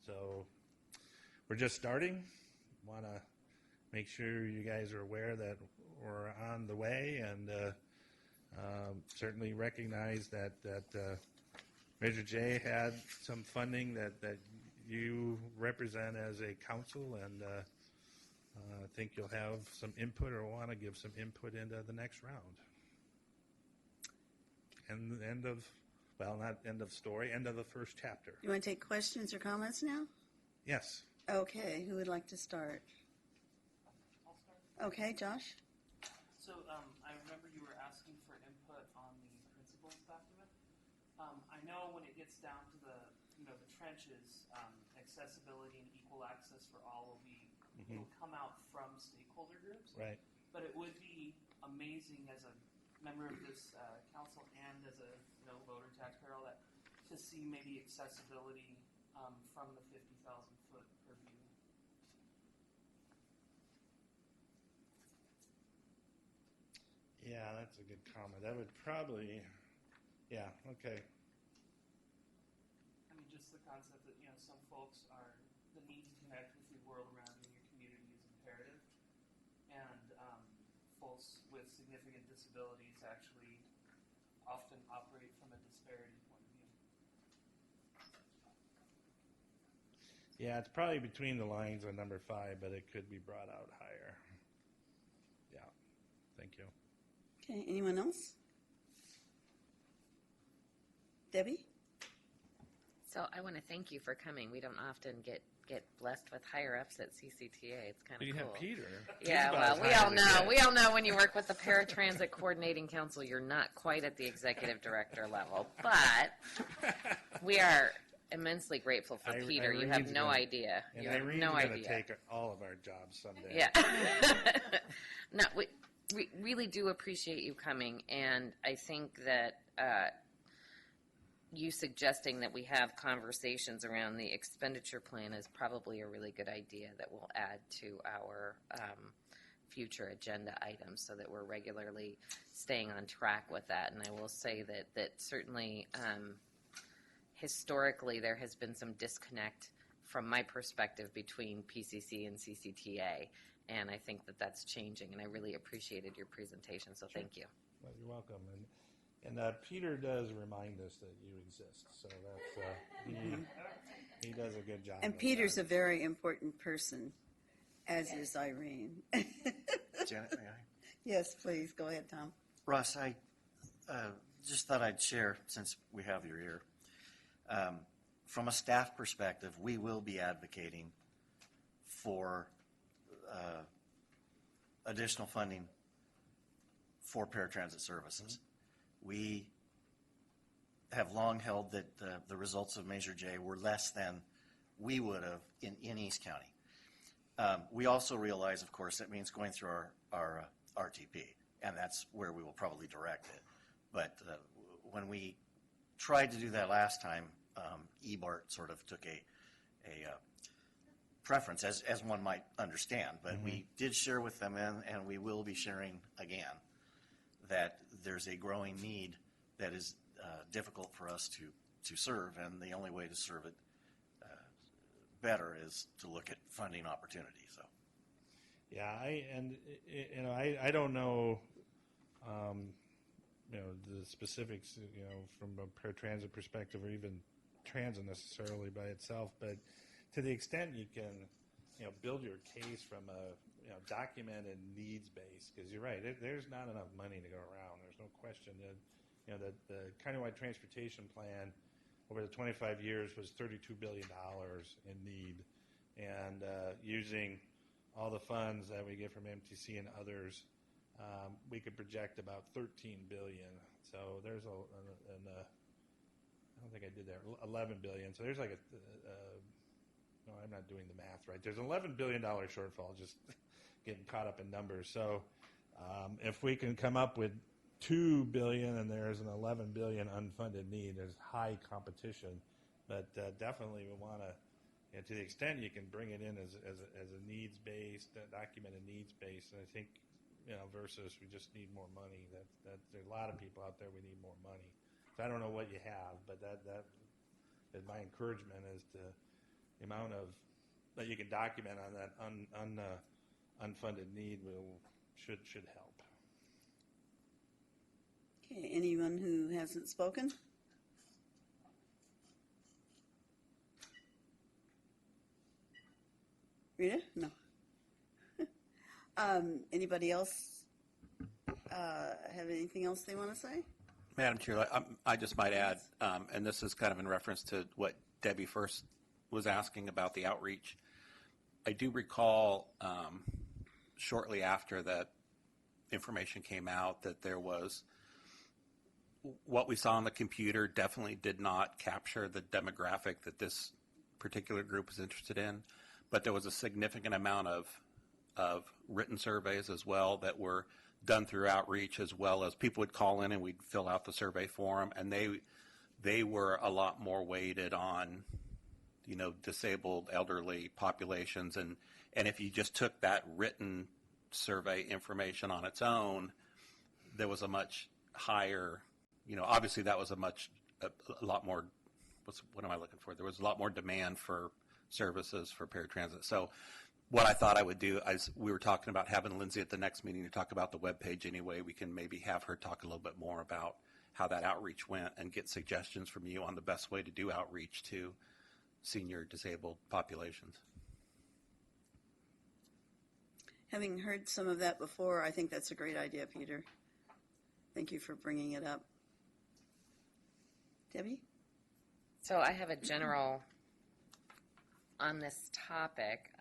So we're just starting. Want to make sure you guys are aware that we're on the way, and certainly recognize that Measure J had some funding that you represent as a council, and I think you'll have some input or want to give some input into the next round. And end of, well, not end of story, end of the first chapter. You want to take questions or comments now? Yes. Okay, who would like to start? I'll start. Okay, Josh? So I remember you were asking for input on the principles document. I know when it gets down to the trenches, accessibility and equal access for all will be will come out from stakeholder groups. Right. But it would be amazing as a member of this council and as a voter, taxpayer, all that, to see maybe accessibility from the 50,000-foot purview. Yeah, that's a good comment. That would probably, yeah, okay. I mean, just the concept that some folks are the need to connect with the world around you and your community is imperative, and folks with significant disabilities actually often operate from a disparity point of view. Yeah, it's probably between the lines on number 5, but it could be brought out higher. Yeah, thank you. Okay, anyone else? Debbie? So I want to thank you for coming. We don't often get blessed with higher ups at CCTA. It's kind of You cool. have Peter. Yeah, well, we all know. We all know when you work with the Paratransit Coordinating Council, you're not quite at the executive director level, but we are immensely grateful for Peter. You have no idea. You have no idea. Going to take all of our jobs someday. Yeah. No, we really do appreciate you coming, and I think that you suggesting that we have conversations around the expenditure plan is probably a really good idea that will add to our future agenda items so that we're regularly staying on track with that. And I will say that certainly historically there has been some disconnect from my perspective between PCC and CCTA, and I think that that's changing, and I really appreciated your presentation, so Sure. thank you. Well, you're welcome. And Peter does remind us that you exist, so that's he does a good job. And Peter's a very important person, as is Irene. Janet, may I? Yes, please, go ahead, Tom. Russ, I just thought I'd share, since we have your ear. From a staff perspective, we will be advocating for additional funding for paratransit services. We have long held that the results of Measure J were less than we would have in East County. We also realize, of course, that means going through our RTP, and that's where we will probably direct it. But when we tried to do that last time, EBART sort of took a preference, as one might understand. But we did share with them, and we will be sharing again, that there's a growing need that is difficult for us to serve, and the only way to serve it better is to look at funding opportunities. So, yeah, I don't know, the specifics, from a paratransit perspective, or even transit necessarily by itself, but to the extent you can, build your case from a documented needs base, because you're right, there's not enough money to go around. There's no question that the countywide transportation plan over the 25 years was $32 billion in need, and using all the funds that we get from MTC and others, we could project about $13 billion. So there's don't think I did that, 11 billion. So there's like no, I'm not doing the math right. There's an $11 billion shortfall, just getting caught up in numbers. So if we can come up with $2 billion and there's an $11 billion unfunded need, there's high competition. But definitely we want to, to the extent you can bring it in as a needs-based, documented needs-based, and I think, versus we just need more money. That there's a lot of people out there, we need more money. So I don't know what you have, but that is my encouragement is to the amount of that you can document on that unfunded need should help. Okay, anyone who hasn't spoken? Rita? No. Anybody else have anything else they want to say? Madam Chair, I just might add, and this is kind of in reference to what Debbie first was asking about the outreach. I do recall shortly after that information came out that there was what we saw on the computer definitely did not capture the demographic that this particular group is interested in, but there was a significant amount of written surveys as well that were done through outreach, as well as people would call in and we'd fill out the survey form, and they were a lot more weighted on disabled elderly populations, and if you just took that written survey information on its own, there was a much higher, obviously that was a lot more, what am I looking for? There was a lot more demand for services for paratransit. So what I thought I would do is, we were talking about having Lindsay at the next meeting to talk about the webpage anyway. We can maybe have her talk a little bit more about how that outreach went and get suggestions from you on the best way to do outreach to senior disabled populations. Having heard some of that before, I think that's a great idea, Peter. Thank you for bringing it up. Debbie? So I have a general on this topic.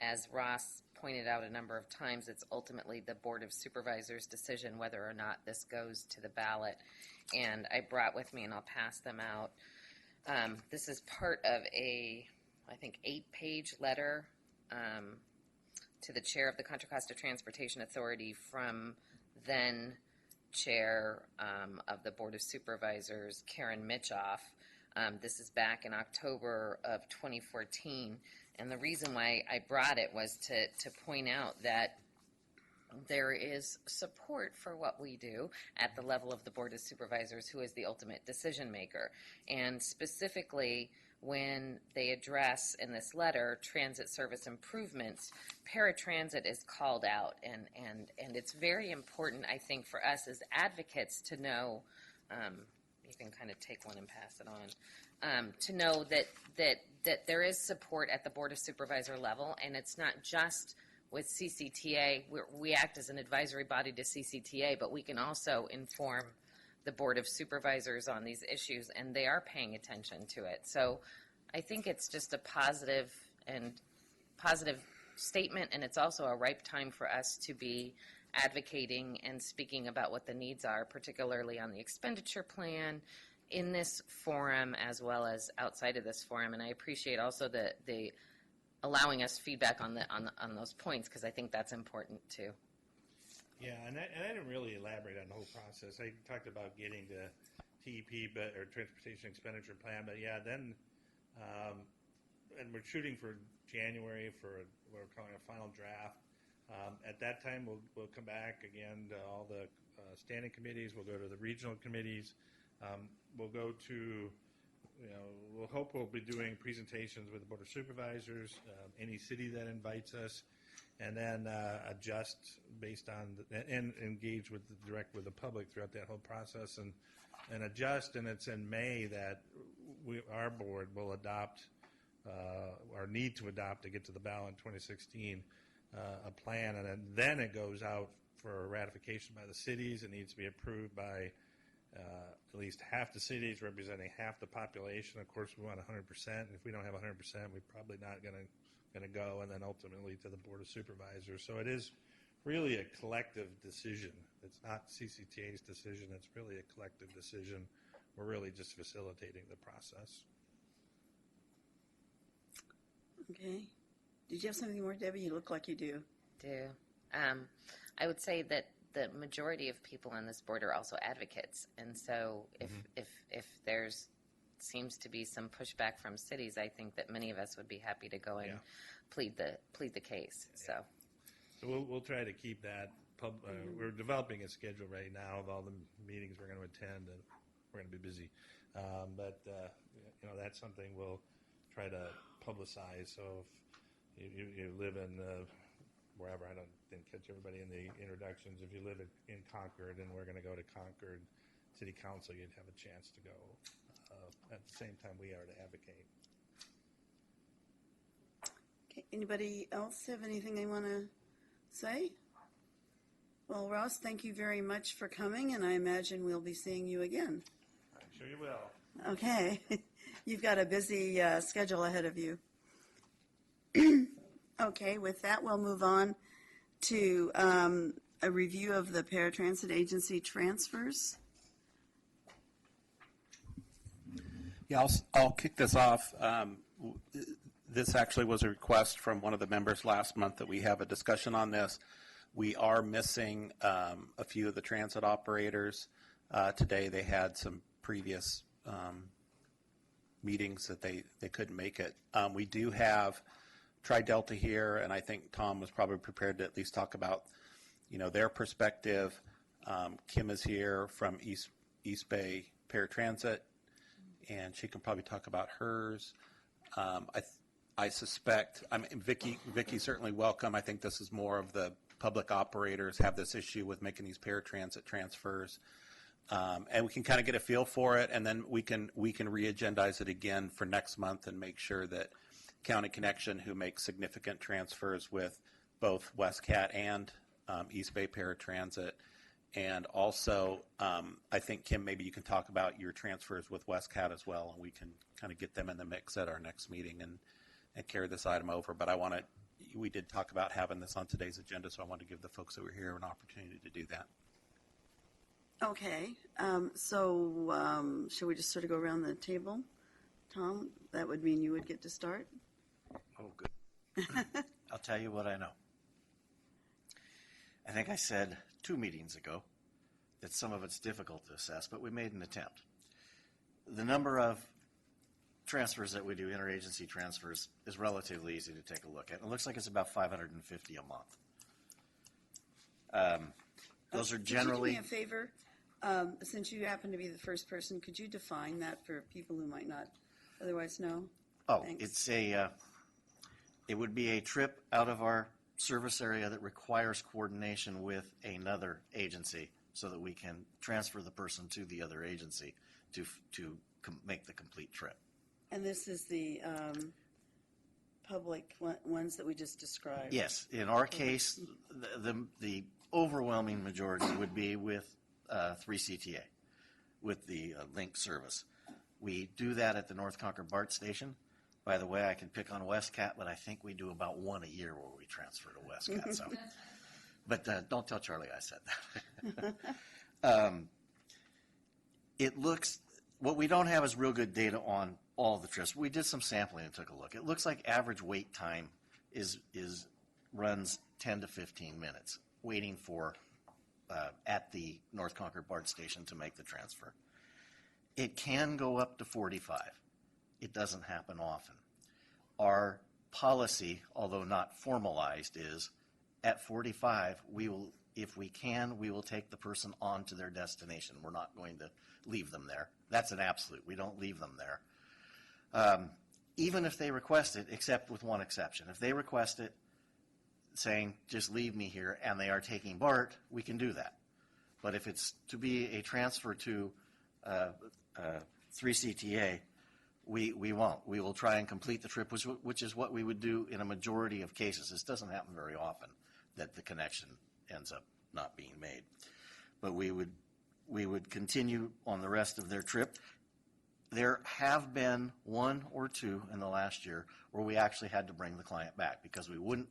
As Ross pointed out a number of times, it's ultimately the Board of Supervisors' decision whether or not this goes to the ballot. And I brought with me, and I'll pass them out, this is part of a, I think, 8-page letter to the chair of the Contra Costa Transportation Authority from then chair of the Board of Supervisors, Karen Mitchoff. This is back in October of 2014. And the reason why I brought it was to point out that there is support for what we do at the level of the Board of Supervisors, who is the ultimate decision maker. And specifically, when they address in this letter transit service improvements, paratransit is called out. And it's very important, I think, for us as advocates to know, you can kind of take one and pass it on, to know that there is support at the Board of Supervisor level, and it's not just with CCTA. We act as an advisory body to CCTA, but we can also inform the Board of Supervisors on these issues, and they are paying attention to it. So I think it's just a positive statement, and it's also a ripe time for us to be advocating and speaking about what the needs are, particularly on the expenditure plan in this forum as well as outside of this forum. And I appreciate also the allowing us feedback on those points, because I think that's important too. Yeah, and I didn't really elaborate on the whole process. I talked about getting the TEP, or Transportation Expenditure Plan, but yeah, then, and we're shooting for January for what we're calling a final draft. At that time, we'll come back again to all the standing committees. We'll go to the regional committees. We'll go to, we'll hope we'll be doing presentations with the Board of Supervisors, any city that invites us, and then adjust based on, and engage direct with the public throughout that whole process, and adjust. And it's in May that our board will adopt, or need to adopt to get to the ballot in 2016, a plan, and then it goes out for ratification by the cities. It needs to be approved by at least half the cities, representing half the population. Of course, we want 100%. If we don't have 100%, we're probably not going to go, and then ultimately to the Board of Supervisors. So it is really a collective decision. It's not CCTA's decision. It's really a collective decision we're really just facilitating the process. Okay. Did you have something more, Debbie? You look like you do. I would say that the majority of people on this board are also advocates, and so if there's seems to be some pushback from cities, I think that many of us would be happy to go and plead the case. So we'll try to keep that. We're developing a schedule right now of all the meetings we're going to attend, and we're going to be busy. But that's something we'll try to publicize. So if you live in wherever, I didn't catch everybody in the introductions. If you live in Concord and we're going to go to Concord City Council, you'd have a chance to go at the same time we are to advocate. Okay. Anybody else have anything they want to say? Well, Ross, thank you very much for coming, and I imagine we'll be seeing you again. I'm sure you will. Okay. You've got a busy schedule ahead of you. Okay, with that, we'll move on to a review of the Paratransit Agency transfers. Yeah, I'll kick this off. This actually was a request from one of the members last month that we have a discussion on this. We are missing a few of the transit operators. Today they had some previous meetings that they couldn't make it. We do have Tri-Delta here, and I think Tom was probably prepared to at least talk about, their perspective. Kim is here from East Bay Paratransit, and she can probably talk about hers. I suspect, Vicky's certainly welcome. I think this is more of the public operators have this issue with making these paratransit transfers. And we can kind of get a feel for it, and then we can re-agendize it again for next month and make sure that County Connection, who makes significant transfers with both WestCat and East Bay Paratransit, and also I think, Kim, maybe you can talk about your transfers with WestCat as well, and we can kind of get them in the mix at our next meeting and carry this item over. But we did talk about having this on today's agenda, so I want to give the folks that were here an opportunity to do that. Okay, so should we just sort of go around the table? Tom, that would mean you would get to start? Oh, good. I'll tell you what I know. I think I said 2 meetings ago that some of it's difficult to assess, but we made an attempt. The number of transfers that we do, interagency transfers, is relatively easy to take a look at. It looks like it's about 550 a month. Those are generally... Could you do me a favor? Since you happen to be the first person, could you define that for people who might not otherwise know? Oh, Thanks. it would be a trip out of our service area that requires coordination with another agency so that we can transfer the person to the other agency to make the complete trip. And this is the public ones that we just described? Yes. In our case, the overwhelming majority would be with 3CTA, with the link service. We do that at the North Concord BART station. By the way, I can pick on WestCat, but I think we do about 1 a year where we transfer to WestCat. So, but don't tell Charlie I said that. What we don't have is real good data on all the trips. We did some sampling and took a look. It looks like average wait time runs 10 to 15 minutes waiting for at the North Concord BART station to make the transfer. It can go up to 45. It doesn't happen often. Our policy, although not formalized, is at 45, if we can, we will take the person on to their destination. We're not going to leave them there. That's an absolute. We don't leave them there. Even if they request it, except with one exception. If they request it saying, just leave me here, and they are taking BART, we can do that. But if it's to be a transfer to 3CTA, we won't. We will try and complete the trip, which is what we would do in a majority of cases. This doesn't happen very often that the connection ends up not being made. But we would continue on the rest of their trip. There have been 1 or 2 in the last year where we actually had to bring the client back because we wouldn't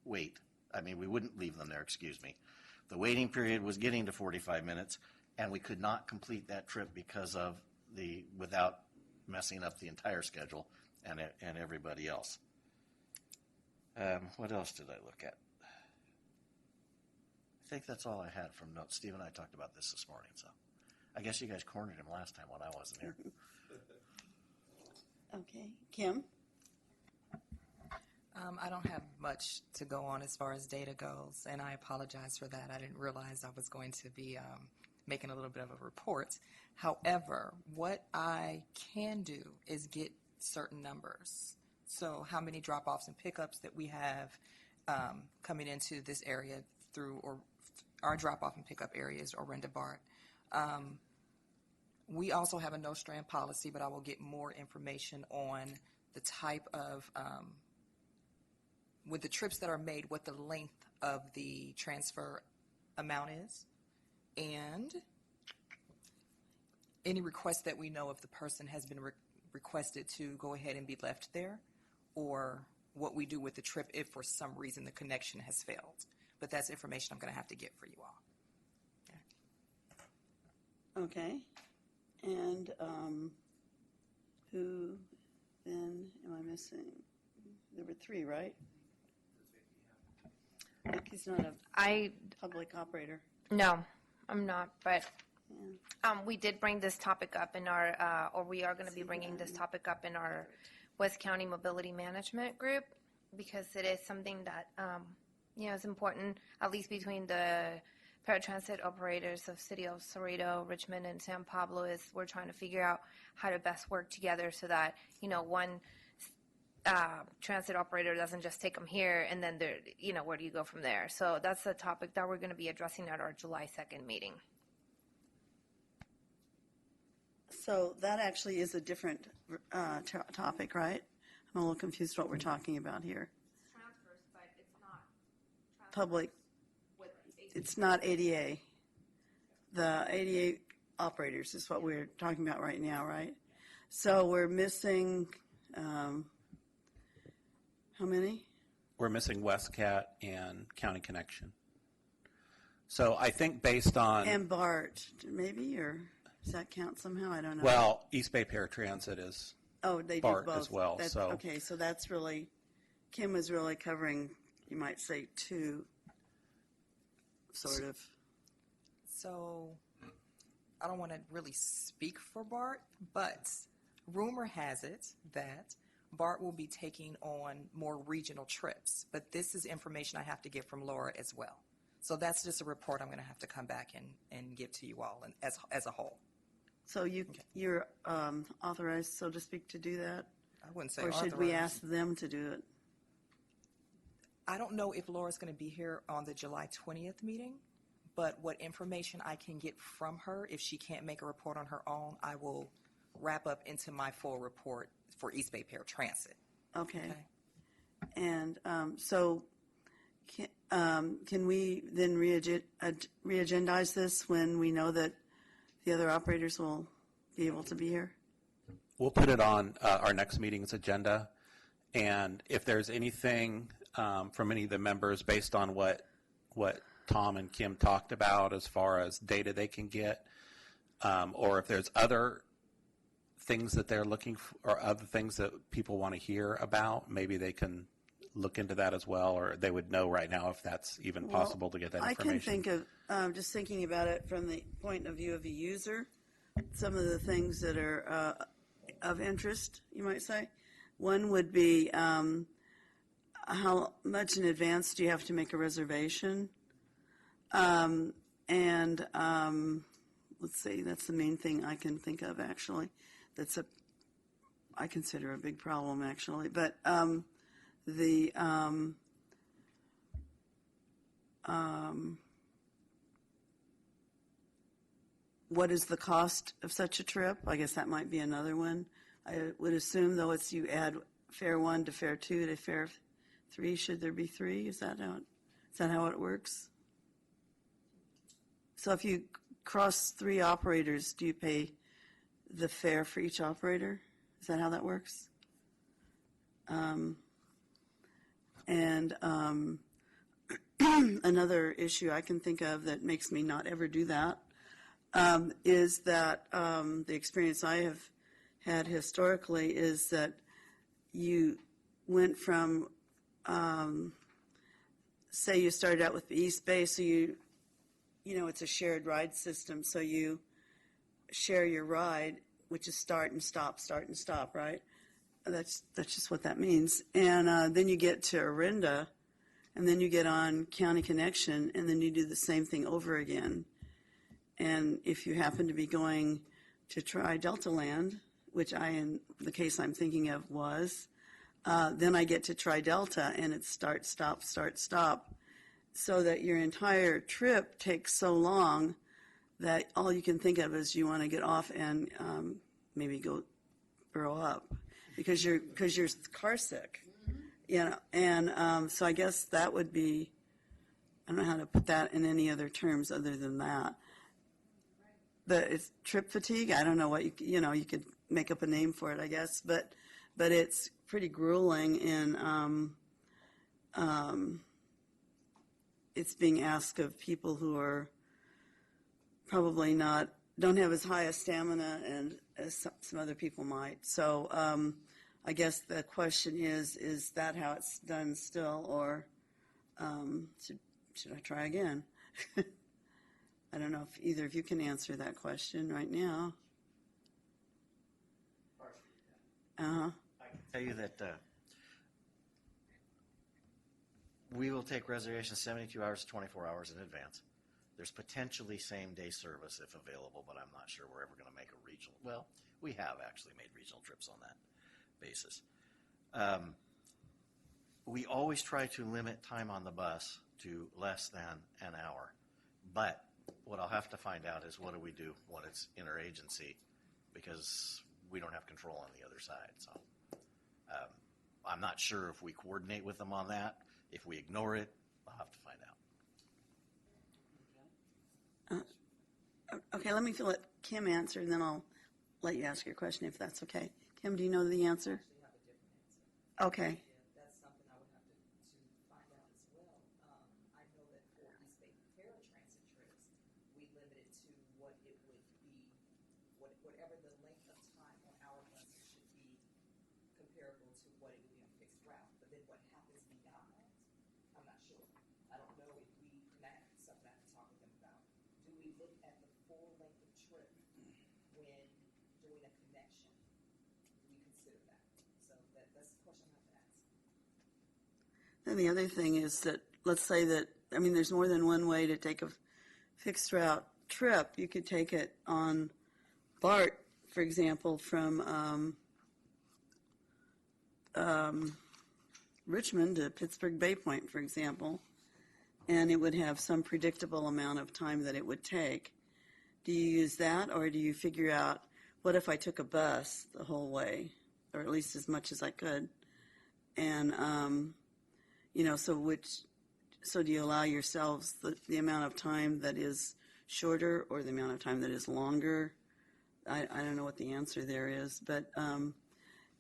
wait. We wouldn't leave them there, excuse me. The waiting period was getting to 45 minutes, and we could not complete that trip because of without messing up the entire schedule and everybody else. What else did I look at? I think that's all I had from notes. Steve and I talked about this morning, so I guess you guys cornered him last time when I wasn't here. Okay, Kim? I don't have much to go on as far as data goes, and I apologize for that. I didn't realize I was going to be making a little bit of a report. However, what I can do is get certain numbers. So how many drop-offs and pickups that we have coming into this area through or our drop-off and pickup areas or Renda-Bart. We also have a no-strand policy, but I will get more information on the type of with the trips that are made, what the length of the transfer amount is, and any requests that we know if the person has been requested to go ahead and be left there, or what we do with the trip if for some reason the connection has failed. But that's information I'm going to have to get for you all. Okay. And who then am I missing? There were three, right? Vicky's not a public operator. No, I'm not, but Yeah. we did bring this topic up in our, or we are going to be bringing this topic up in our West County Mobility Management Group, because it is something that, is important, at least between the paratransit operators of City of Cerrito, Richmond, and San Pablo. Is we're trying to figure out how to best work together so that, one transit operator doesn't just take them here and then they're, where do you go from there? So that's the topic that we're going to be addressing at our July 2nd meeting. So that actually is a different topic, right? I'm a little confused what we're talking about here. Transfers, but it's not Public, it's not ADA. The ADA operators is what we're talking about right now, right? So we're missing, how many? We're missing WestCat and County Connection. So I think based on, And BART, maybe, or does that count somehow? I don't know. well, East Bay Paratransit is Oh, they BART do both. as well, so- Okay, so that's really, Kim was really covering, you might say, two, sort of. So I don't want to really speak for BART, but rumor has it that BART will be taking on more regional trips. But this is information I have to get from Laura as well. So that's just a report I'm going to have to come back and give to you all and as a whole. So you're authorized, so to speak, to do that? I wouldn't say Or should we authorized. ask them to do it? I don't know if Laura's going to be here on the July 20th meeting, but what information I can get from her, if she can't make a report on her own, I will wrap up into my full report for East Bay Paratransit. Okay. And so can we then re-agendize this when we know that the other operators will be able to be here? we'll put it on our next meeting's agenda. And if there's anything from any of the members based on what Tom and Kim talked about as far as data they can get, or if there's other things that they're looking for, or other things that people want to hear about, maybe they can look into that as well, or they would know right now if that's even possible to get that information. I can think of, just thinking about it from the point of view of a user, some of the things that are of interest, you might say. One would be how much in advance do you have to make a reservation? And let's see, that's the main thing I can think of, actually. I consider a big problem, actually. But what is the cost of such a trip? I guess that might be another one. I would assume, though, it's you add fare 1 to fare 2 to fare 3. Should there be 3? Is that how it works? So if you cross 3 operators, do you pay the fare for each operator? Is that how that works? Another issue I can think of that makes me not ever do that is that the experience I have had historically is that you went from, say you started out with the East Bay, so you know, it's a shared ride system, so you share your ride, which is start and stop, right? That's just what that means. And then you get to Orinda, and then you get on County Connection, and then you do the same thing over again. And if you happen to be going to Tri-Delta Land, which in the case I'm thinking of was, then I get to Tri-Delta, and it's start, stop, so that your entire trip takes so long that all you can think of is you want to get off and maybe go throw up because you're car sick, you know. And so I guess that would be, I don't know how to put that in any other terms other than that. It's trip fatigue. I don't know what you could make up a name for it, I guess, but it's pretty grueling, and it's being asked of people who are probably don't have as high a stamina and as some other people might. So I guess the question is that how it's done still, or should I try again? I don't know if either of you can answer that question right now. Uh-huh. I can tell you that we will take reservations 72 hours to 24 hours in advance. There's potentially same-day service if available, but I'm not sure we're ever going to make a regional. Well, we have actually made regional trips on that basis. We always try to limit time on the bus to less than an hour. But what I'll have to find out is what do we do when it's interagency, because we don't have control on the other side. So I'm not sure if we coordinate with them on that. If we ignore it, I'll have to find out. Okay, let me let Kim answer, and then I'll let you ask your question if that's okay. Kim, do you know the answer? I have a different answer. Okay. That's something I would have to find out as well. I know that for East Bay Paratransit trips, we limit it to what it would be, whatever the length of time on our buses should be comparable to what it would be on fixed route. But then what happens beyond that, I'm not sure. I don't know if that's something I have to talk with them about. Do we look at the full length of trip when doing a connection? Do we consider that? So that's the question I have to ask. And the other thing is that, let's say that, I mean, there's more than one way to take a fixed route trip. You could take it on BART, for example, from Richmond to Pittsburgh Bay Point, for example, and it would have some predictable amount of time that it would take. Do you use that, or do you figure out, what if I took a bus the whole way, or at least as much as I could? And, so do you allow yourselves the amount of time that is shorter or the amount of time that is longer? I don't know what the answer there is, but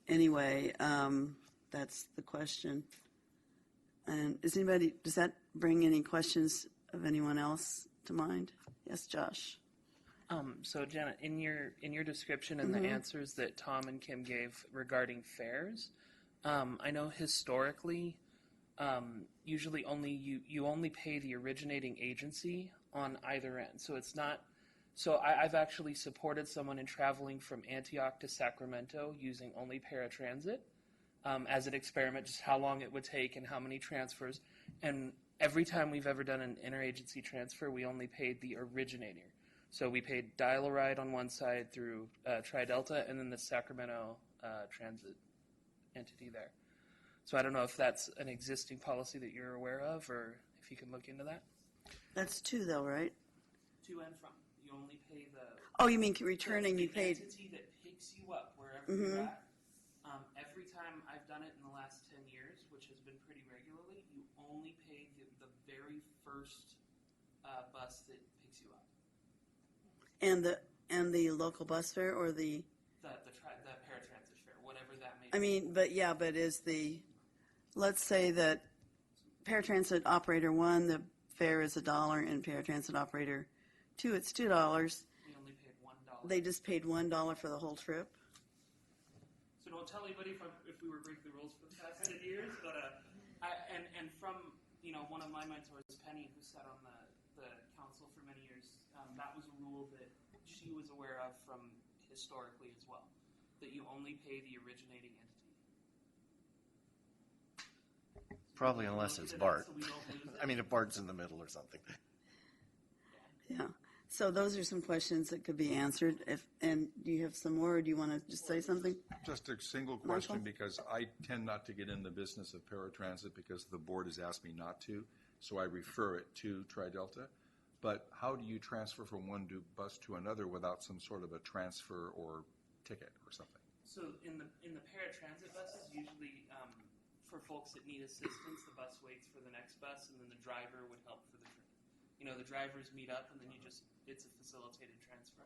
anyway, that's the question. And does that bring any questions of anyone else to mind? Yes, Josh. So Janet, in your description and the answers that Tom and Kim gave regarding fares, I know historically, usually you only pay the originating agency on either end. So it's not. So I've actually supported someone in traveling from Antioch to Sacramento using only paratransit as an experiment, just how long it would take and how many transfers. And every time we've ever done an interagency transfer, we only paid the originator. So we paid Dial-A-Ride on one side through Tri-Delta, and then the Sacramento transit entity there. So I don't know if that's an existing policy that you're aware of, or if you can look into that. That's two, though, right? To and from. You only pay the... Oh, you mean returning, you paid... The entity that picks you up wherever you're at. Every time I've done it in the last 10 years, which has been pretty regularly, you only pay the very first bus that picks you up. And the local bus fare, or the paratransit fare, whatever that may be. I mean, but is let's say that paratransit operator 1, the fare is $1, and paratransit operator 2, it's $2. They just paid $1 for the whole trip? So don't tell anybody if we were breaking the rules for the past 10 years, but and from one of my mentors, Penny, who sat on the council for many years, that was a rule that she was aware of from historically as well, that you only pay the originating entity. Probably unless it's BART. So we don't lose it. I mean, if BART's in the middle or something. Yeah. So those are some questions that could be answered. And do you have some more, or do you want to just say something? Just a single question, because I tend not to get in the business of paratransit because the board has asked me not to, so I refer it to Tri-Delta. But how do you transfer from one bus to another without some sort of a transfer or ticket or something? So in the paratransit buses, usually for folks that need assistance, the bus waits for the next bus, and then the driver would help for the trip. The drivers meet up, and then it's a facilitated transfer.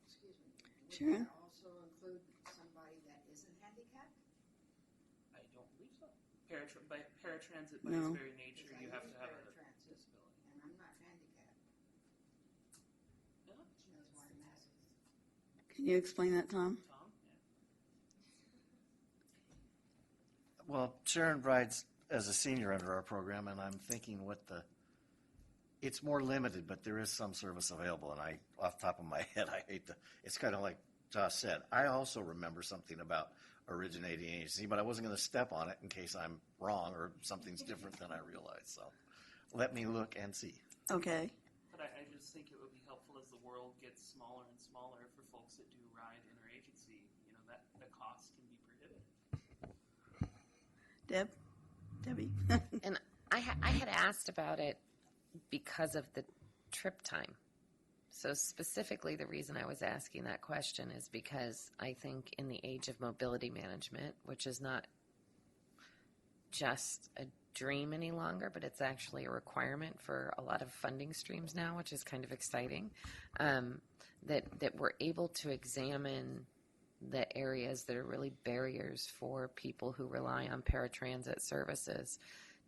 Excuse me. Would Sharon? that also include somebody that isn't handicapped? I don't believe so. Paratransit, by No. its very nature, Because I you have use to have a paratransit, disability. and I'm not handicapped. Yeah. That's why I'm asking. Can you explain that, Tom? Tom? Yeah. Well, Sharon rides as a senior under our program, and I'm thinking it's more limited, but there is some service available. And off the top of my head, it's kind of like Josh said. I also remember something about originating agency, but I wasn't going to step on it in case I'm wrong or something's different than I realized. So let me look and see. Okay. But I just think it would be helpful as the world gets smaller and smaller for folks that do ride interagency. That the cost can be prohibitive. Debbie? And I had asked about it because of the trip time. So specifically, the reason I was asking that question is because I think in the age of mobility management, which is not just a dream any longer, but it's actually a requirement for a lot of funding streams now, which is kind of exciting, that we're able to examine the areas that are really barriers for people who rely on paratransit services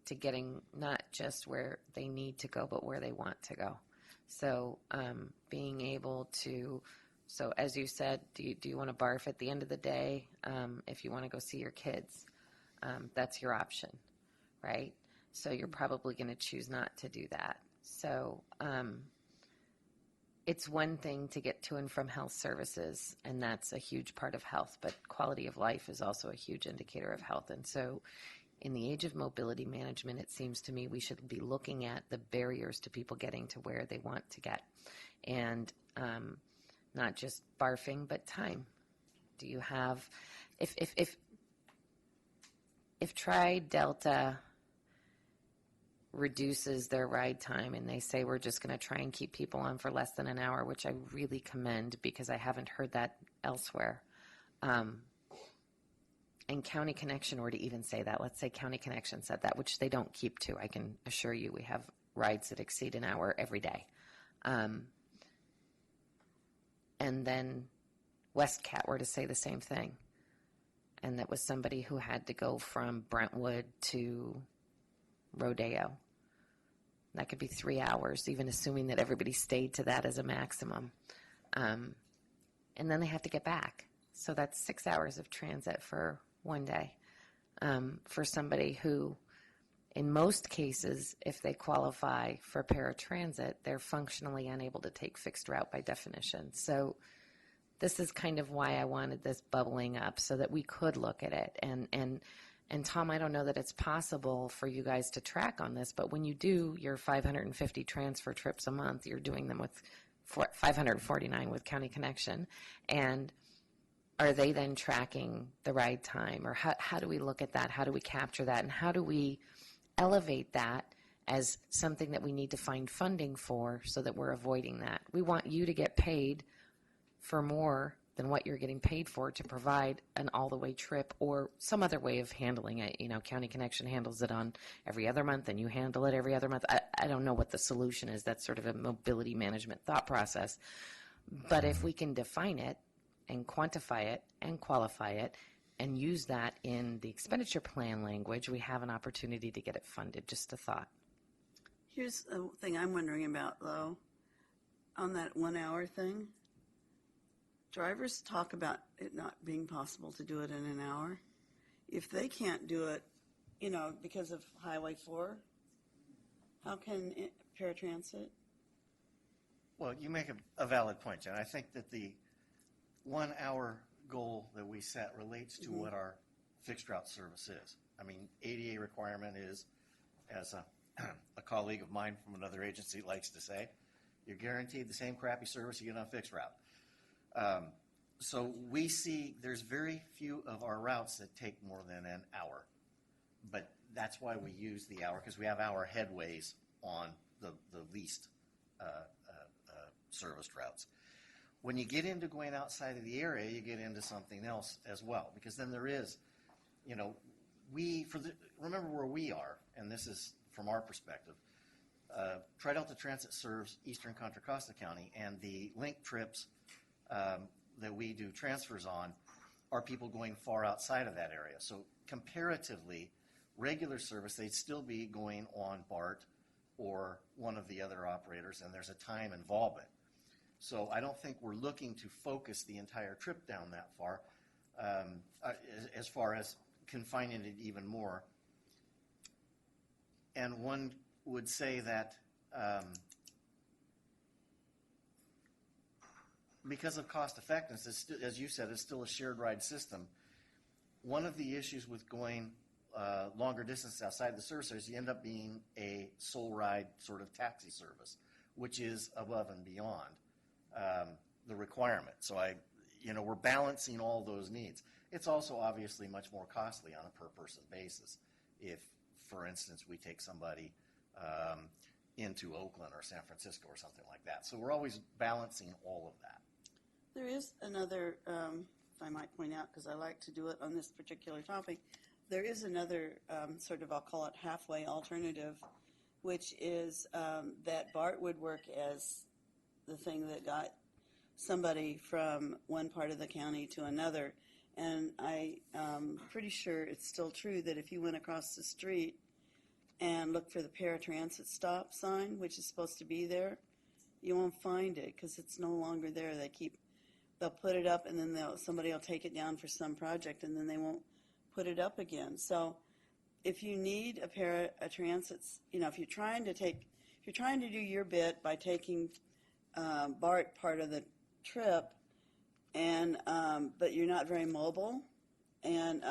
to getting not just where they need to go, but where they want to go. So being able to, so as you said, do you want to barf at the end of the day if you want to go see your kids? That's your option, right? So you're probably going to choose not to do that. So it's one thing to get to and from health services, and that's a huge part of health, but quality of life is also a huge indicator of health. And so in the age of mobility management, it seems to me we should be looking at the barriers to people getting to where they want to get. And not just barfing, but time. Do you have, if Tri-Delta reduces their ride time and they say we're just going to try and keep people on for less than an hour, which I really commend because I haven't heard that elsewhere. And County Connection were to even say that, let's say County Connection said that, which they don't keep to. I can assure you we have rides that exceed an hour every day. And then WestCat were to say the same thing. And that was somebody who had to go from Brentwood to Rodeo. That could be 3 hours, even assuming that everybody stayed to that as a maximum. And then they have to get back. So that's 6 hours of transit for one day. For somebody who, in most cases, if they qualify for paratransit, they're functionally unable to take fixed route by definition. So this is kind of why I wanted this bubbling up so that we could look at it. And Tom, I don't know that it's possible for you guys to track on this, but when you do your 550 transfer trips a month, you're doing them with 549 with County Connection. And are they then tracking the ride time? Or how do we look at that? How do we capture that? And how do we elevate that as something that we need to find funding for so that we're avoiding that? We want you to get paid for more than what you're getting paid for to provide an all-the-way trip or some other way of handling it. You know, County Connection handles it on every other month and you handle it every other month. I don't know what the solution is. That's sort of a mobility management thought process. But if we can define it and quantify it and qualify it and use that in the expenditure plan language, we have an opportunity to get it funded. Just a thought. Here's the thing I'm wondering about, though, on that 1 hour thing. drivers talk about it not being possible to do it in an hour. If they can't do it, because of Highway 4, how can paratransit? Well, you make a valid point, Jen. I think that the 1 hour goal that we set relates to what our fixed route service is. I mean, ADA requirement is, as a colleague of mine from another agency likes to say, you're guaranteed the same crappy service you get on a fixed route. So we see there's very few of our routes that take more than an hour. But that's why we use the hour, because we have hour headways on the least serviced routes. When you get into going outside of the area, you get into something else as well, because then there is, remember where we are, and this is from our perspective. Tri-Delta Transit serves eastern Contra Costa County, and the link trips that we do transfers on are people going far outside of that area. So comparatively, regular service, they'd still be going on BART or one of the other operators, and there's a time involvement. So I don't think we're looking to focus the entire trip down that far, as far as confining it even more. And one would say that because of cost effectiveness, as you said, it's still a shared ride system. One of the issues with going longer distance outside the service areas, you end up being a sole ride sort of taxi service, which is above and beyond the requirement. So we're balancing all those needs. It's also obviously much more costly on a per person basis if, for instance, we take somebody into Oakland or San Francisco or something like that. So we're always balancing all of that. There is another, if I might point out, because I like to do it on this particular topic, there is another sort of, I'll call it halfway alternative, which is that BART would work as the thing that got somebody from one part of the county to another. And I'm pretty sure it's still true that if you went across the street and looked for the paratransit stop sign, which is supposed to be there, you won't find it because it's no longer there. They'll put it up and then somebody will take it down for some project and then they won't put it up again. So if you need a paratransit, if you're trying to do your bit by taking BART part of the trip, and but you're not very mobile, and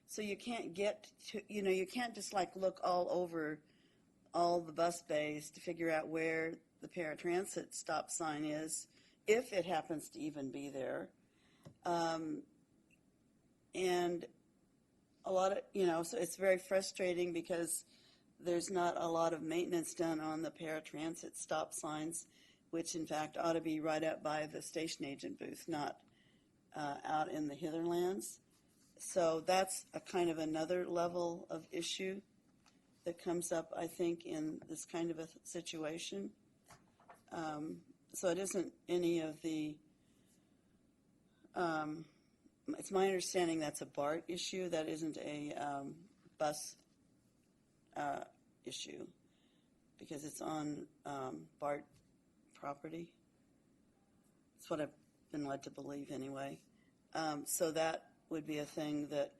so you can't get to, you can't just look all over all the bus bays to figure out where the paratransit stop sign is, if it happens to even be there. And a lot of, so it's very frustrating because there's not a lot of maintenance done on the paratransit stop signs, which in fact ought to be right up by the station agent booth, not out in the hitherlands. So that's a kind of another level of issue that comes up, I think, in this kind of a situation. So it isn't any of the, it's my understanding that's a BART issue, that isn't a bus issue, because it's on BART property. That's what I've been led to believe anyway. So that would be a thing that,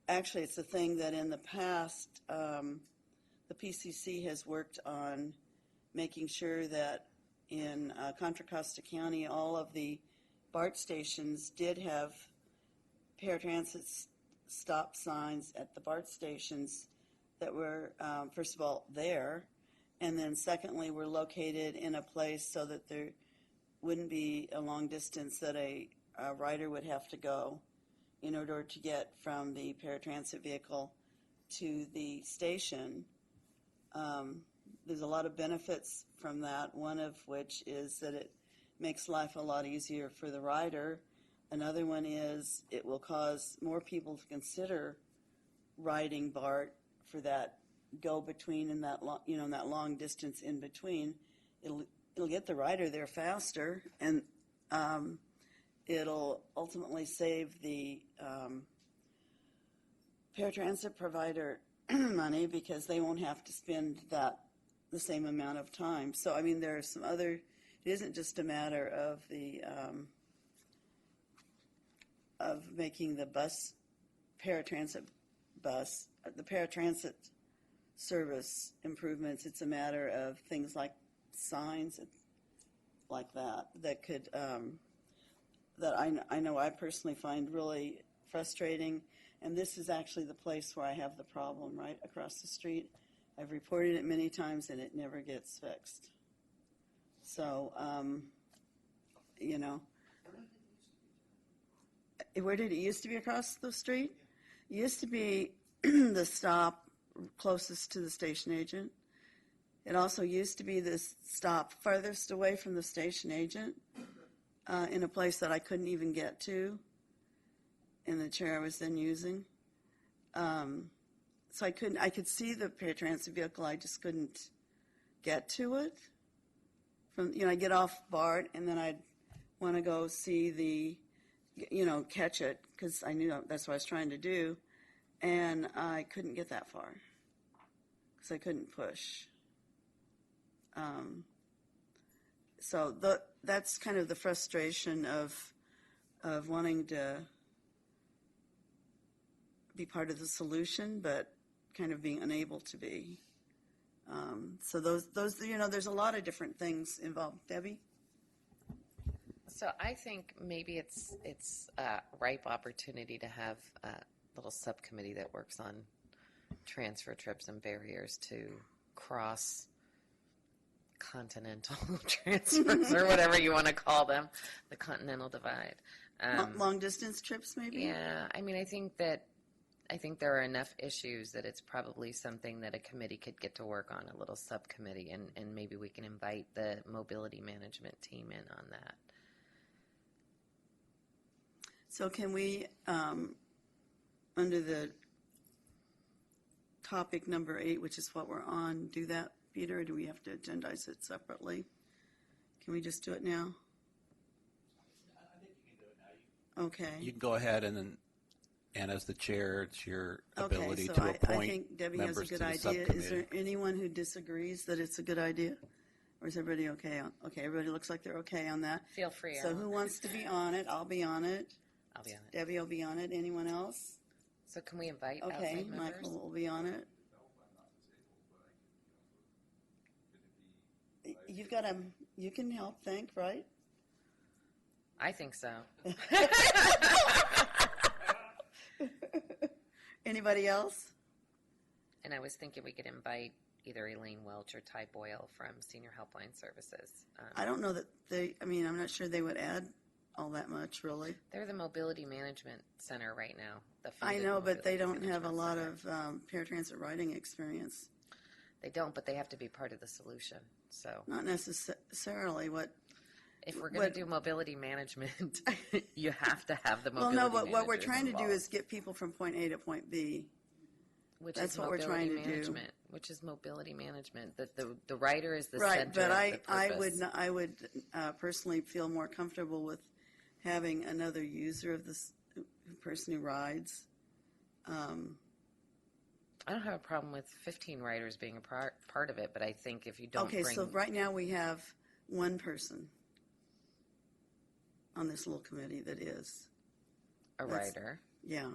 actually it's a thing that in the past the PCC has worked on making sure that in Contra Costa County all of the BART stations did have paratransit stop signs at the BART stations that were, first of all, there, and then secondly, were located in a place so that there wouldn't be a long distance that a rider would have to go in order to get from the paratransit vehicle to the station. There's a lot of benefits from that, one of which is that it makes life a lot easier for the rider. Another one is it will cause more people to consider riding BART for that go between and that that long distance in between. It'll get the rider there faster, and it'll ultimately save the paratransit provider money because they won't have to spend the same amount of time. So I mean, there are some other. It isn't just a matter of the of making the paratransit the paratransit service improvements. It's a matter of things like signs like that could, that I know I personally find really frustrating. And this is actually the place where I have the problem, right across the street. I've reported it many times and it never gets fixed. So, you know, where did it used to be across the street? It used to be the stop closest to the station agent. It also used to be the stop farthest away from the station agent, in a place that I couldn't even get to in the chair I was then using. So I could see the paratransit vehicle, I just couldn't get to it. I get off BART and then I'd want to go see catch it, because I knew that's what I was trying to do, and I couldn't get that far because I couldn't push. So that's kind of the frustration of wanting to be part of the solution, but kind of being unable to be. So those there's a lot of different things involved. Debbie? So I think maybe it's a ripe opportunity to have a little subcommittee that works on transfer trips and barriers to cross continental transfers or whatever you want to call them, the continental divide. Long distance trips, maybe? Yeah, I mean, I think there are enough issues that it's probably something that a committee could get to work on, a little subcommittee, and maybe we can invite the mobility management team in on that. So can we, under the topic number 8, which is what we're on, do that, Peter, or do we have to agendize it separately? Can we just do it now? I think you can do it now. Okay. You can go ahead and as the chair, it's your ability so to I appoint think Debbie has a members to good the idea. subcommittee. Is there anyone who disagrees that it's a good idea? Or is everybody okay? Okay, everybody looks like they're okay on that. Feel free. So who wants to be on it? I'll be on it. I'll be on it. Debbie will be on it. Anyone else? So can we invite Okay, outside members? Michael will be on it. You can help think, right? I think so. Anybody else? And I was thinking we could invite either Elaine Welch or Ty Boyle from Senior Helpline Services. I don't know that I'm not sure they would add all that much, really. They're the Mobility Management Center right now. I know, but they don't have a Management lot Center. of paratransit riding experience. They don't, but they have to be part of the solution. So Not necessarily if we're going to do mobility management, you have to have the well, mobility no, but what we're managers trying to do involved, is get people from point A to point B. which that's is what we're mobility trying to do. management, which is mobility management. The rider is the Right, center but of the I purpose. would personally feel more comfortable with having another user of this person who rides. I don't have a problem with 15 riders being a part of it, but I think if you don't Okay, bring so right now we have one person on this little committee that is. a that's- rider. Yeah.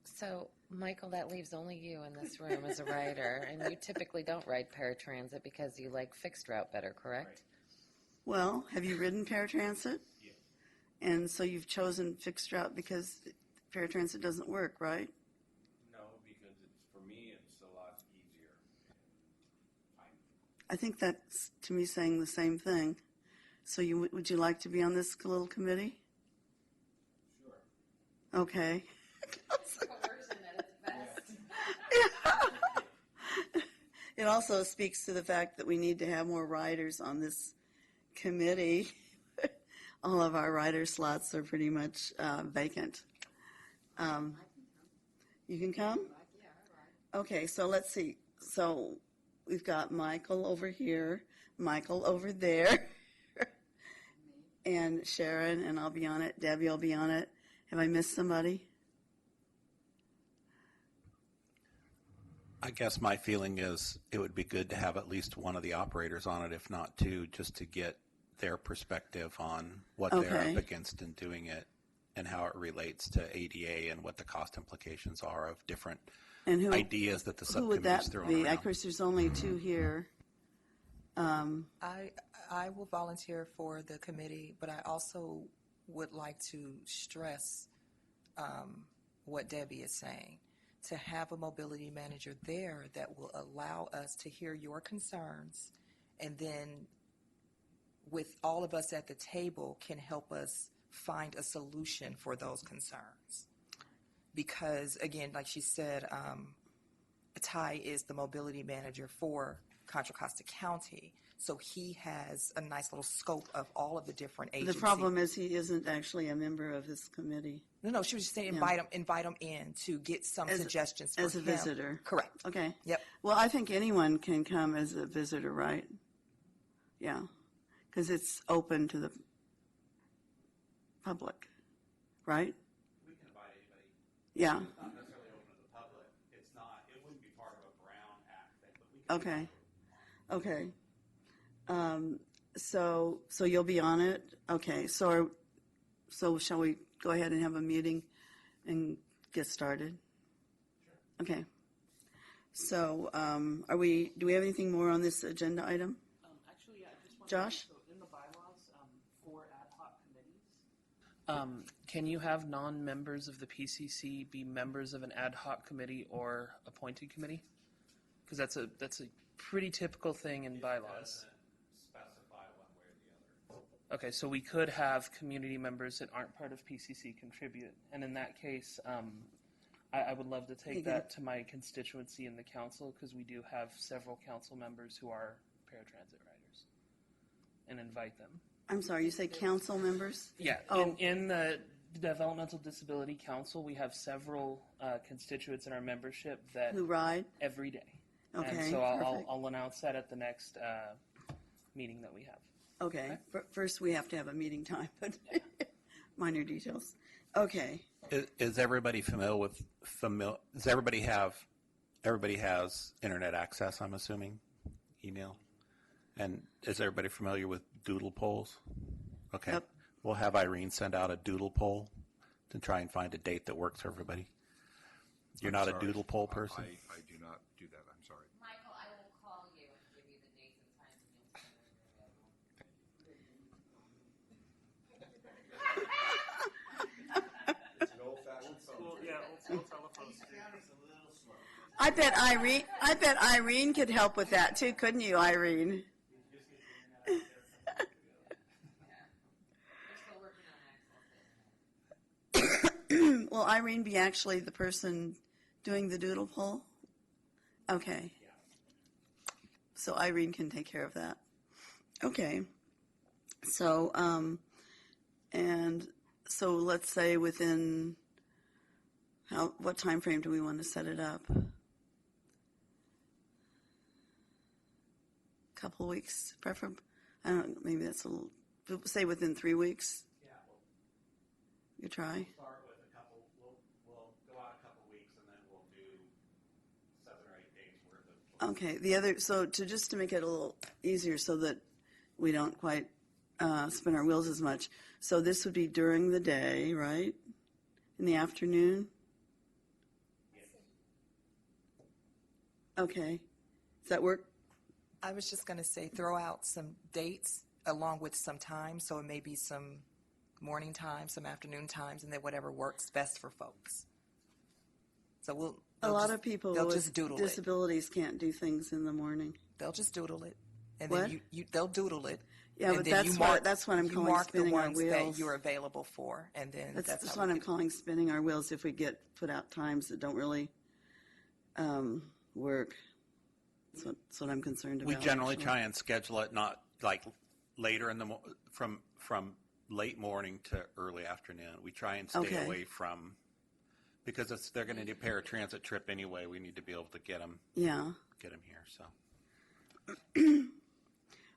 So, Michael, that leaves only you in this room as a rider, and you typically don't ride paratransit because you like fixed route better, correct? Well, have you ridden paratransit? Yeah. And so you've chosen fixed route because paratransit doesn't work, right? No, because for me, it's a lot easier. I think that's, to me, saying the same thing. So would you like to be on this little committee? Sure. Okay. It also speaks to the fact that we need to have more riders on this committee. All of our rider slots are pretty much vacant. You can come? Okay, so let's see. So we've got Michael over here, Michael over there, and Sharon, and I'll be on it. Debbie will be on it. Have I missed somebody? I guess my feeling is it would be good to have at least one of the operators on it, if not two, just to get their perspective on what they're Okay. up against in doing it and how it relates to ADA and what the cost implications are of different And who, ideas that the who would subcommittee's that throwing be? around. Of course, there's only two here. I will volunteer for the committee, but I also would like to stress what Debbie is saying, to have a mobility manager there that will allow us to hear your concerns, and then with all of us at the table can help us find a solution for those concerns. Because again, like she said, Ty is the mobility manager for Contra Costa County, so he has a nice little scope of all of the different agencies. The problem is he isn't actually a member of this committee. No, she was just saying Yeah. invite him in to get some As- suggestions for as a him. visitor. Correct. Okay. Yep. Well, I think anyone can come as a visitor, right? Yeah, because it's open to the public, right? We can invite anybody. Yeah, It's not necessarily open to the public. It's not, it wouldn't be part of a Brown Act thing, but we can. okay, okay. So you'll be on it? Okay, so shall we go ahead and have a meeting and get started? Sure. Okay. So, do we have anything more on this agenda item? Actually, yeah, I just want Josh? to, so in the bylaws, for ad hoc committees, can you have non-members of the PCC be members of an ad hoc committee or appointed committee? Because that's a pretty typical thing in bylaws. Specify one way or the other. Okay, so we could have community members that aren't part of PCC contribute, and in that case, I would love to take that to my constituency in the council, because we do have several council members who are paratransit riders, and invite them. I'm sorry, you say council members? Yeah, Oh. in the Developmental Disability Council, we have several constituents in our membership that Who ride? every day. Okay, And so perfect. I'll announce that at the next meeting that we have. Okay, first we have to have a meeting time, but minor details. Okay, Is everybody familiar with, does everybody has internet access, I'm assuming, email? And is everybody familiar with doodle polls? Okay. Yep. We'll have Irene send out a doodle poll to try and find a date that works for everybody. You're I'm not sorry. a doodle poll person? I do not do that, I'm sorry. Michael, I will call you and give you the dates and times and you'll see when you're available. It's an old-fashioned phone. Old telephone. I bet Irene could help with that too, couldn't you, Irene? We're still working on access to internet. Will Irene be actually the person doing the doodle poll? Okay. So Irene can take care of that. Okay. So, and so let's say within, what time frame do we want to set it up? Couple weeks, preferably. I don't know, maybe that's a little, say within 3 weeks. Yeah, You try? start with we'll go out a couple weeks and then we'll do 7 or 8 days worth of. Okay, the other, so just to make it a little easier so that we don't quite spin our wheels as much. So this would be during the day, right? In the afternoon? Okay. Does that work? I was just going to say, throw out some dates along with some time, so it may be some morning times, some afternoon times, and then whatever works best for folks. So A lot of people they'll with just doodle it. disabilities can't do things in the morning. They'll just doodle it, and What? then they'll doodle it. Yeah, and but then that's what I'm you calling mark the spinning our ones wheels. that you're available for, and then that's That's how what we I'm do it. calling spinning our wheels if we get put out times that don't really work. That's what I'm concerned about. We generally actually. try and schedule it not like later in the, from late morning to early afternoon. We try and stay Okay. away from, because they're going to do a paratransit trip anyway. We need to be able to get them Yeah. here, so.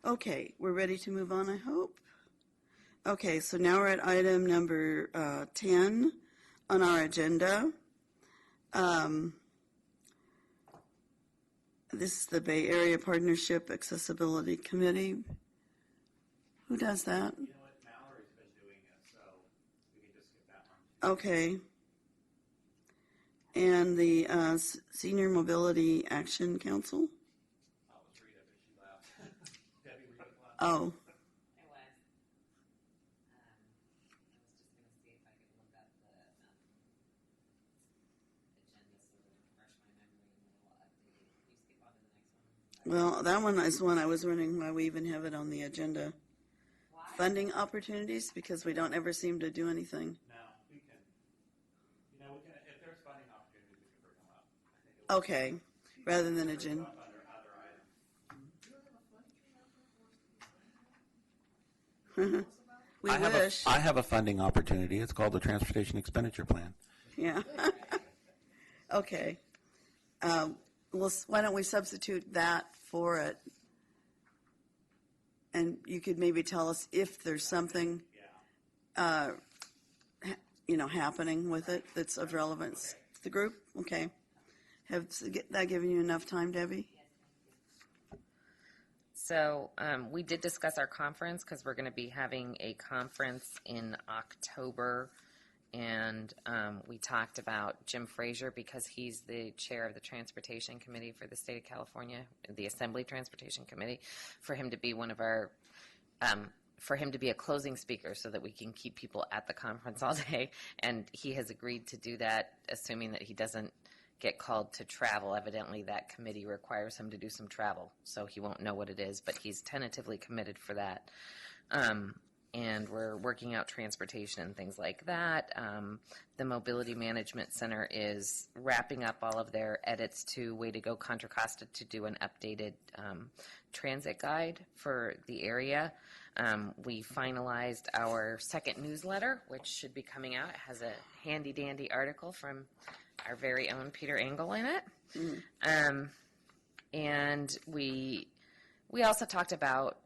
Okay, we're ready to move on, I hope. Okay, so now we're at item number 10 on our agenda. This is the Bay Area Partnership Accessibility Committee. Who does that? You know what, Mallory's been doing it, so we can just skip that one. Okay. And the Senior Mobility Action Council? That was Rita, but she left. Debbie, Rita left. Oh, I was. I was just going to see if I could look up the agenda so that I can refresh my memory and then we'll update it. Can you skip on to the next one? well, that one is one I was wondering why we even have it on the agenda. Why? Funding opportunities, because we don't ever seem to do anything. No, we can, you know, we can, if there's funding opportunities, we can bring them up. I think it will Okay, rather than agenda. up under other items. We wish. I have a funding opportunity. It's called the Transportation Expenditure Plan. Yeah. Okay. Why don't we substitute that for it? And you could maybe tell us if there's something, happening with it that's of relevance to the group. Okay. Have that given you enough time, Debbie? So we did discuss our conference because we're going to be having a conference in October. And we talked about Jim Frazier because he's the chair of the Transportation Committee for the state of California, the Assembly Transportation Committee, for him to be one of our, for him to be a closing speaker so that we can keep people at the conference all day. And he has agreed to do that, assuming that he doesn't get called to travel. Evidently, that committee requires him to do some travel, so he won't know what it is, but he's tentatively committed for that. And we're working out transportation and things like that. The Mobility Management Center is wrapping up all of their edits to Way to Go Contra Costa to do an updated transit guide for the area. We finalized our second newsletter, which should be coming out. It has a handy-dandy article from our very own Peter Engel in it. And we also talked about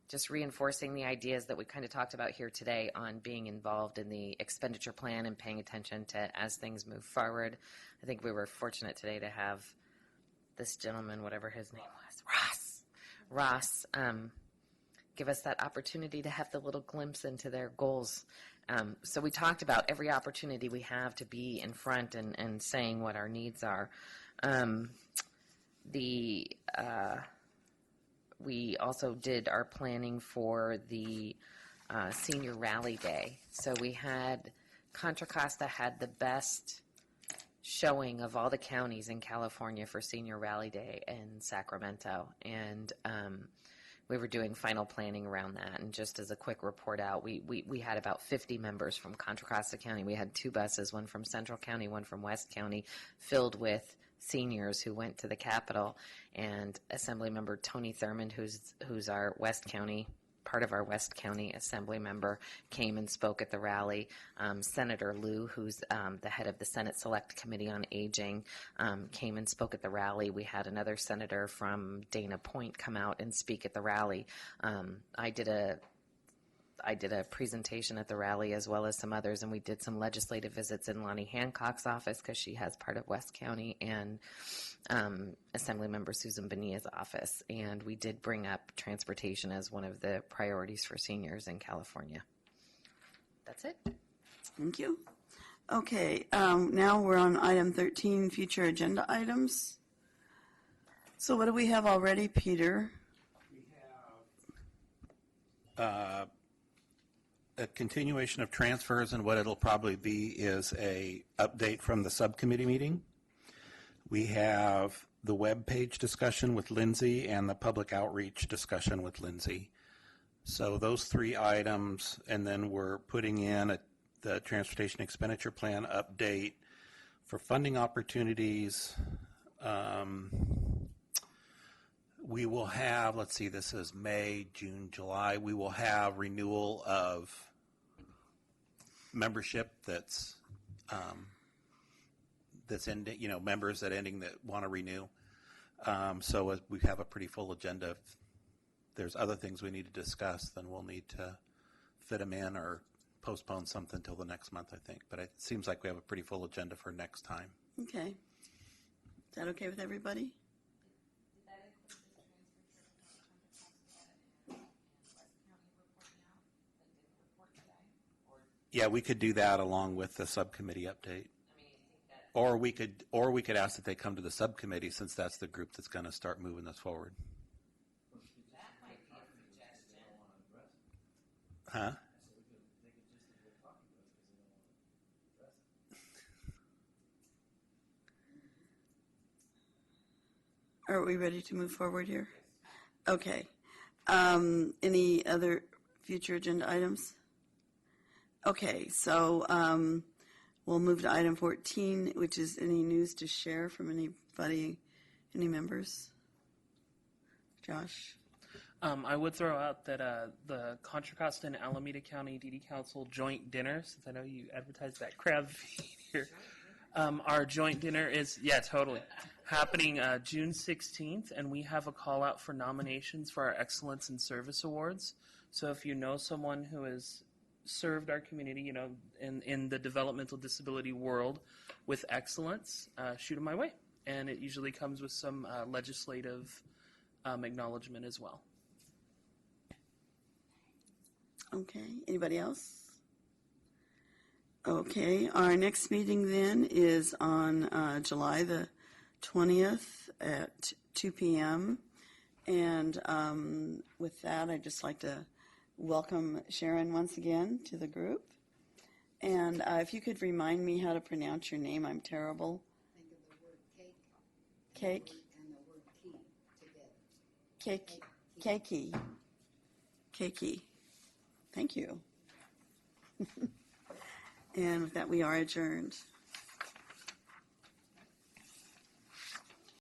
just reinforcing the ideas that we kind of talked about here today on being involved in the expenditure plan and paying attention to as things move forward. I think we were fortunate today to have this gentleman, whatever his name was, Ross, give us that opportunity to have the little glimpse into their goals. So we talked about every opportunity we have to be in front and saying what our needs are. We also did our planning for the Senior Rally Day. So we had, Contra Costa had the best showing of all the counties in California for Senior Rally Day in Sacramento. And we were doing final planning around that. And just as a quick report out, we had about 50 members from Contra Costa County. We had 2 buses, one from Central County, one from West County, filled with seniors who went to the Capitol, and Assemblymember Tony Thurmond, who's our West County, part of our West County Assembly member, came and spoke at the rally. Senator Liu, who's the head of the Senate Select Committee on Aging, came and spoke at the rally. We had another senator from Dana Point come out and speak at the rally. I did a presentation at the rally as well as some others, and we did some legislative visits in Lonnie Hancock's office because she has part of West County, and Assemblymember Susan Bonilla's office. And we did bring up transportation as one of the priorities for seniors in California. That's it. Thank you. Okay, now we're on item 13, future agenda items. So what do we have already, Peter? We have a continuation of transfers, and what it'll probably be is a update from the subcommittee meeting. We have the web page discussion with Lindsay and the public outreach discussion with Lindsay. So those 3 items, and then we're putting in the transportation expenditure plan update for funding opportunities. We will have, let's see, this is May, June, July. We will have renewal of membership that's ending, members that want to renew. So we have a pretty full agenda. If there's other things we need to discuss, then we'll need to fit them in or postpone something till the next month, I think. But it seems like we have a pretty full agenda for next time. Okay. Is that okay with everybody? Yeah, we could do that along with the subcommittee update. Or we could ask that they come to the subcommittee, since that's the group that's going to start moving this forward. Huh? Are we ready to move forward here? Okay. Any other future agenda items? Okay, so we'll move to item 14, which is any news to share from anybody, any members? Josh? I would throw out that the Contra Costa and Alameda County DD Council joint dinner, since I know you advertised that crab feed here, our joint dinner is, yeah, totally, happening June 16th, and we have a call out for nominations for our Excellence in Service Awards. So if you know someone who has served our community, you know, in the developmental disability world with excellence, shoot them my way. And it usually comes with some legislative acknowledgement as well. Okay, anybody else? Okay, our next meeting then is on July the 20th at 2 p.m. And with that, I'd just like to welcome Sharon once again to the group. And if you could remind me how to pronounce your name, I'm terrible. Think of the word cake. Cake? And the word key together. Keiki. Keiki. Thank you. And with that, we are adjourned.